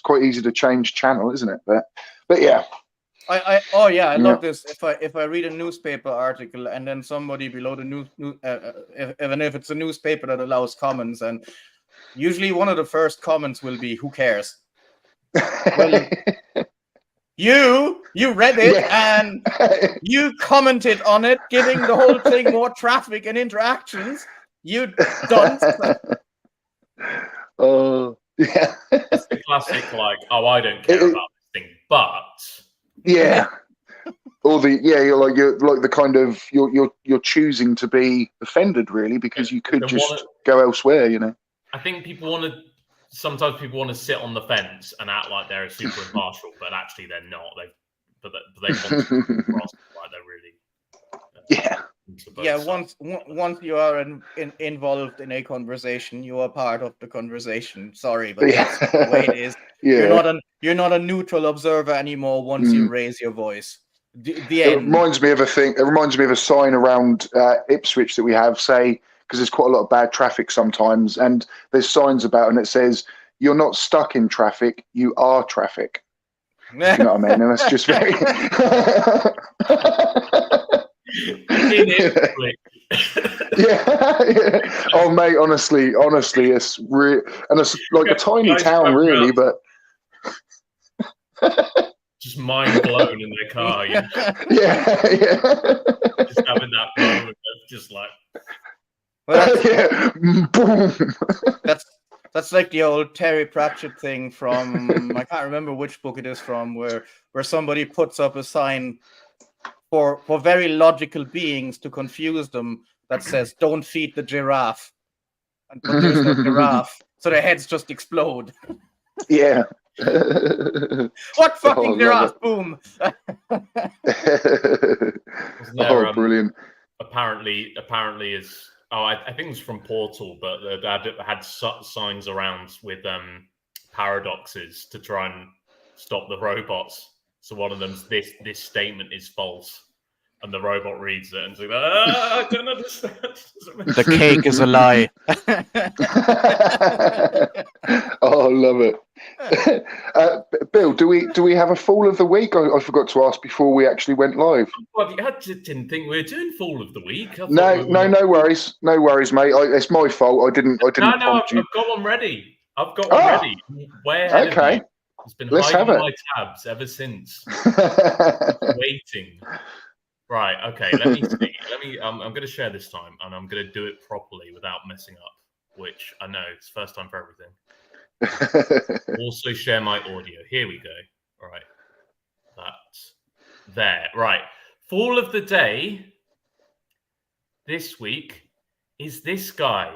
quite easy to change channel, isn't it? But yeah. I love this. If I read a newspaper article and then somebody below the news, even if it's a newspaper that allows comments, and usually one of the first comments will be, "Who cares?" Well, you read it and you commented on it, giving the whole thing more traffic and interactions. You dunce. Oh, yeah. It's the classic, like, oh, I don't care about this thing, but. Yeah. You're like the kind of you're choosing to be offended, really, because you could just go elsewhere, you know. I think sometimes people want to sit on the fence and act like they're super impartial, but actually they're not. They want to cross like they're really. Once you are involved in a conversation, you are part of the conversation. Sorry, but that's the way it is. Yeah. You're not a neutral observer anymore once you raise your voice. The end. It reminds me of a thing. It reminds me of a sign around Ipswich that we have, say, because there's quite a lot of bad traffic sometimes, and there's signs about, and it says, "You're not stuck in traffic, you are traffic." You know what I mean? And that's just very. Yeah. Oh, mate, honestly, it's and it's like a tiny town, really, but just mind blown in their car. yeah. Just having that moment of just like. Well, Boom. that's like the old Terry Pratchett thing from I can't remember which book it is from, where somebody puts up a sign for very logical beings to confuse them that says "Don't feed the giraffe," but there's no giraffe, so their heads just explode. Yeah. What fucking giraffe? Boom. Brilliant. Apparently is. Oh, I think it was from Portal, but they had signs around with paradoxes to try and stop the robots. So one of them's this statement is false, and the robot reads it and says, I don't understand. The cake is a lie. Oh, I love it. Bill, do we have a fool of the week? I forgot to ask before we actually went live. Well, I didn't think we were doing fool of the week. No worries, mate. It's my fault. I didn't. No, prompt you. I've got one ready. Ready. Way ahead of you. It's been hiding in my tabs ever since. Waiting. Right. Okay. Let me see. I'm going to share this time, and I'm going to do it properly without messing up. Which I know it's first time for everything. Also share my audio. Here we go. All right. That's there. Right. Fool of the day this week is this guy,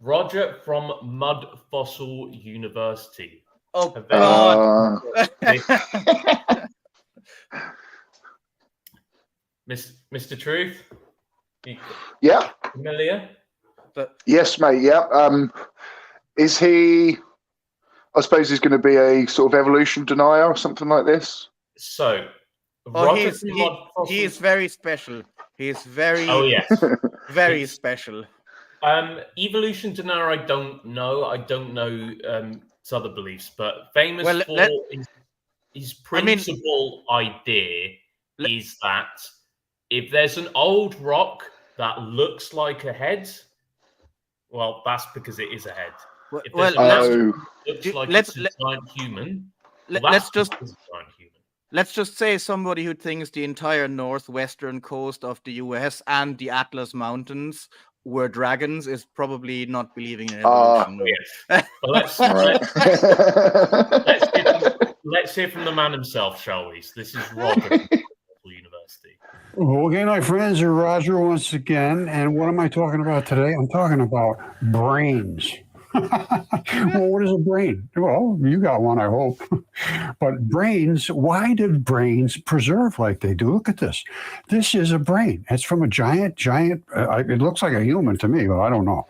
Roger from Mud Fossil University. Oh, God. Mr. Truth? Yeah. Familiar? Yes, mate. Yeah. Is he? I suppose he's going to be a sort of evolution denier or something like this. So, he is very special. He is very. Oh yes, very special. Evolution denier. I don't know his other beliefs, but famous for his principal idea is that if there's an old rock that looks like a head, well, that's because it is a head. If there's a looks like it's a giant human, let's just say somebody who thinks the entire northwestern coast of the US and the Atlas Mountains were dragons is probably not believing in evolution. Yes. But let's hear from the man himself, shall we? So this is Roger from University. Okay, my friends, are Roger once again. And what am I talking about today? I'm talking about brains. Well, what is a brain? Well, you got one, I hope. But brains, why did brains preserve like they do? Look at this. This is a brain. It's from a giant, it looks like a human to me, but I don't know.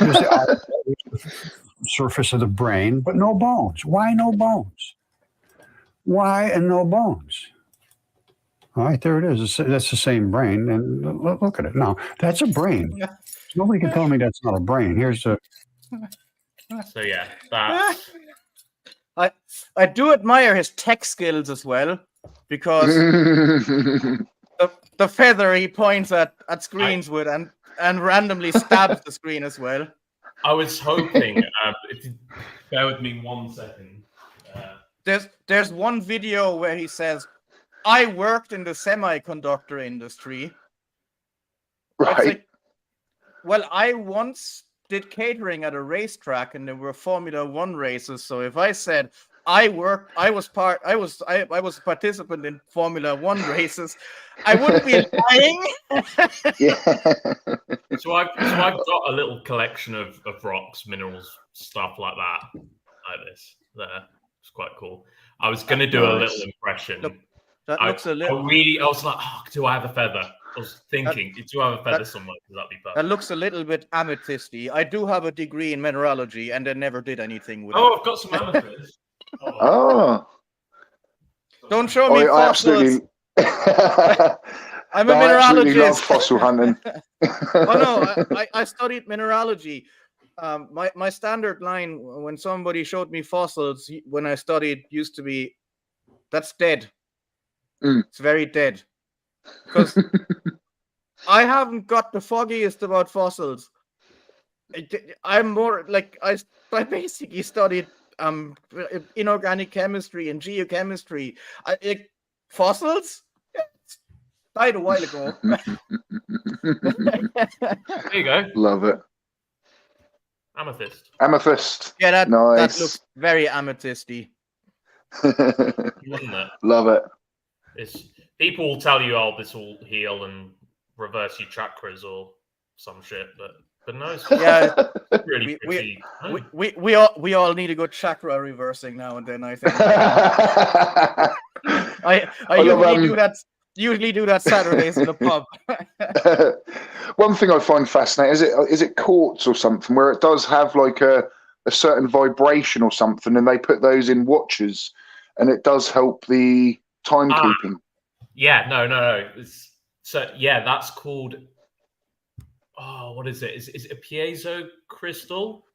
There's the surface of the brain, but no bones. Why no bones? Why and no bones? All right, there it is. That's the same brain. And look at it. Now, that's a brain. Nobody can tell me that's not a brain. Here's the... So yeah, that's... I do admire his tech skills as well, because the feather he points at screens with and randomly stabs the screen as well. I was hoping, if you bear with me 1 second. There's one video where he says, I worked in the semiconductor industry. Right. Like, well, I once did catering at a racetrack, and there were Formula One races. So if I said I was a participant in Formula One races, I wouldn't be lying. Yeah. So I've got a little collection of rocks, minerals, stuff like that, like this. There, it's quite cool. I was going to do a little impression. Look, that looks a little. I was like, oh, do I have a feather? I was thinking, do I have a feather somewhere? Does that be perfect? That looks a little bit amethysty. I do have a degree in mineralogy, and I never did anything with it. Oh, I've got some amethyst. Oh. Don't show me fossils. I'm a mineralogist. I absolutely love fossil hunting. Oh no, I studied mineralogy. My standard line when somebody showed me fossils when I studied used to be, "That's dead. It's very dead." Because I haven't got the foggiest about fossils. I'm more like I basically studied inorganic chemistry and geochemistry. Fossils died a while ago. There you go. Love it. Amethyst. Amethyst. Yeah, that Nice. looks very amethysty. Wasn't it? Love it. People will tell you, "Oh, this will heal and reverse your chakras or some shit," but no, it's really pretty. We all need a good chakra reversing now and then. I think. I usually do that Saturdays in the pub. One thing I find fascinating is it quartz or something where it does have like a certain vibration or something, and they put those in watches, and it does help the timekeeping. Yeah, no. That's called. Oh, what is it? Is it a piezo crystal?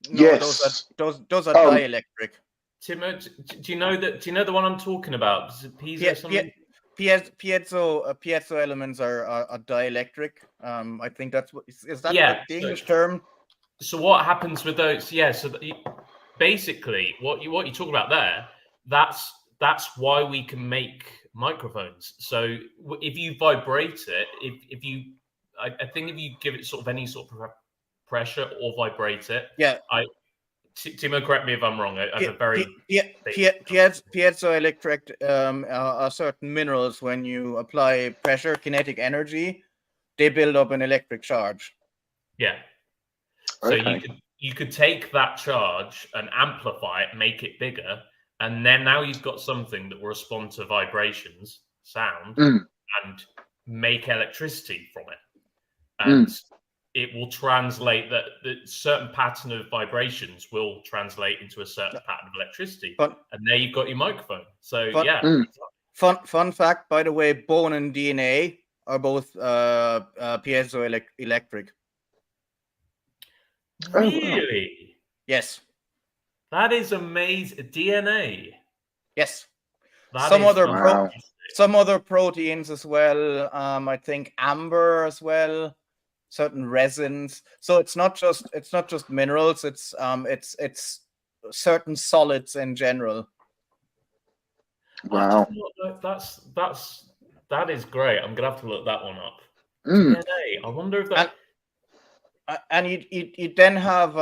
No, Yes. Those are dielectric. Timo, do you know that? Do you know the one I'm talking about? Is it piezo something? Piezo elements are dielectric. I think that's what is that the English term? So what happens with those? Yeah. So basically, what you talk about there, that's why we can make microphones. So if you vibrate it, I think if you give it sort of any sort of pressure or vibrate it, Timo, correct me if I'm wrong. I have a very piezoelectric are certain minerals. When you apply pressure, kinetic energy, they build up an electric charge. Yeah. So Okay. you could take that charge and amplify it, make it bigger, and then now you've got something that will respond to vibrations, sound, and make electricity from it. And it will translate that certain pattern of vibrations will translate into a certain pattern of electricity. And there you've got your microphone. So Fun fact, by the way, bone and DNA are both piezoelectric. Really? Yes. That is amazing. DNA. Yes. Some other proteins as well. I think amber as well. Certain resins. So it's not just minerals. It's certain solids in general. Wow. That is great. I'm gonna have to look that one up. DNA. I wonder if that. And you then have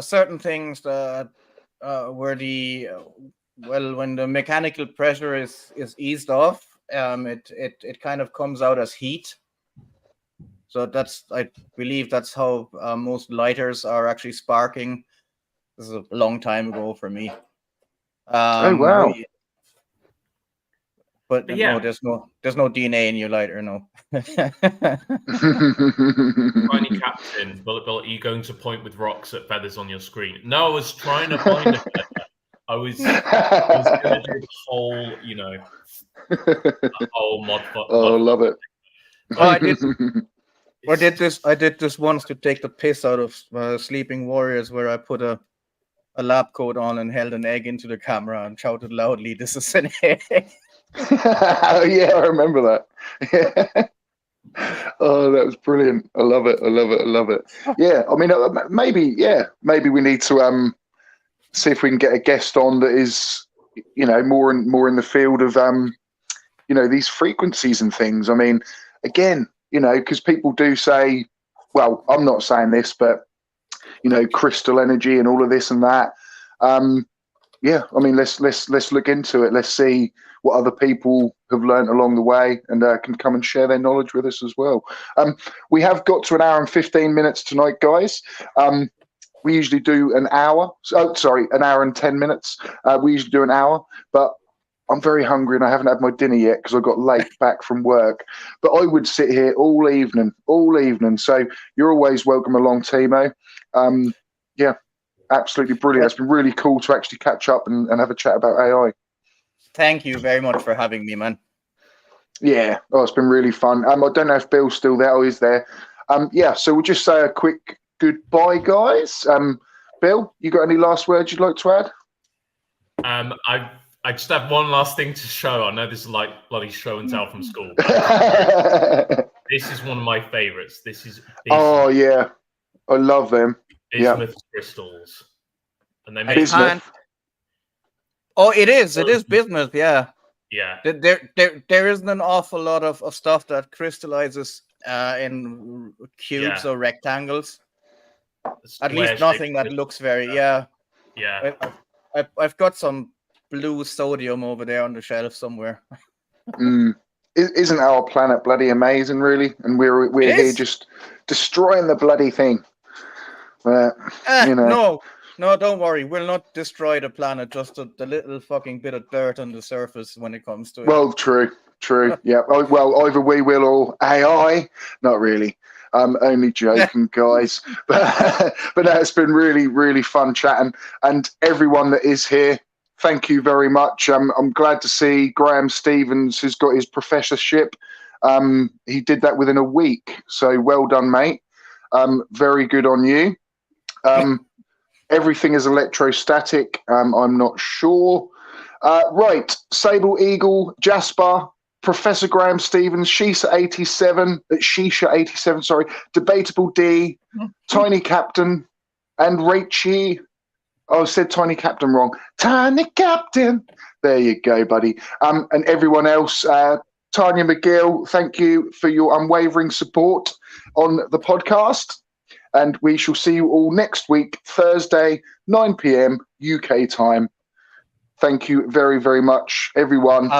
certain things that where when the mechanical pressure is eased off, it kind of comes out as heat. So I believe that's how most lighters are actually sparking. This is a long time ago for me. Oh wow! But no, there's no DNA in your lighter, no. Tiny Captain, Bullet, are you going to point with rocks at feathers on your screen? No, I was trying to find a feather. I was going to do the whole, whole mod. Oh, love it. I did this once to take the piss out of Sleeping Warriors, where I put a lab coat on and held an egg into the camera and shouted loudly, "This is an egg." Oh yeah, I remember that. Yeah. Oh, that was brilliant. I love it. Yeah, I mean, maybe we need to see if we can get a guest on that is, more in the field of these frequencies and things. I mean, again, because people do say, well, I'm not saying this, but crystal energy and all of this and that. Yeah, I mean, let's look into it. Let's see what other people have learned along the way and can come and share their knowledge with us as well. We have got to 1 hour and 15 minutes tonight, guys. We usually do an hour. 1 hour and 10 minutes. We usually do an hour, but I'm very hungry and I haven't had my dinner yet because I got late back from work. But I would sit here all evening. So you're always welcome along, Timo. Yeah, absolutely brilliant. It's been really cool to actually catch up and have a chat about AI. Thank you very much for having me, man. Yeah, it's been really fun. I don't know if Bill's still there. Oh, he's there. So we'll just say a quick goodbye, guys. Bill, you got any last words you'd like to add? I just have one last thing to show. I know this is like bloody show and tell from school. But this is one of my favorites. This is oh yeah, I love them. bismuth crystals, and they make Bismuth. Oh, it is bismuth. Yeah. yeah. There isn't an awful lot of stuff that crystallizes in cubes or rectangles. At least nothing that looks very yeah. I've got some blue sodium over there on the shelf somewhere. Isn't our planet bloody amazing, really? And we're here just destroying the bloody thing. You know. No, don't worry. We'll not destroy the planet. Just the little fucking bit of dirt on the surface when it comes to it. Well, true. Yeah. Well, either we will or AI. Not really. Only joking, guys. But it's been really, really fun chatting. And everyone that is here, thank you very much. I'm glad to see Graham Stevens has got his professorship. He did that within a week. So well done, mate. Very good on you. Everything is electrostatic. I'm not sure. Right. Sable Eagle, Jasper, Professor Graham Stevens, Shisha87, sorry, Debatable D, Tiny Captain, and Rachie. Oh, I said Tiny Captain wrong. Tiny Captain. There you go, buddy. And everyone else, Tanya McGill, thank you for your unwavering support on the podcast. And we shall see you all next week, Thursday, 9 p.m. UK time. Thank you very, very much, everyone.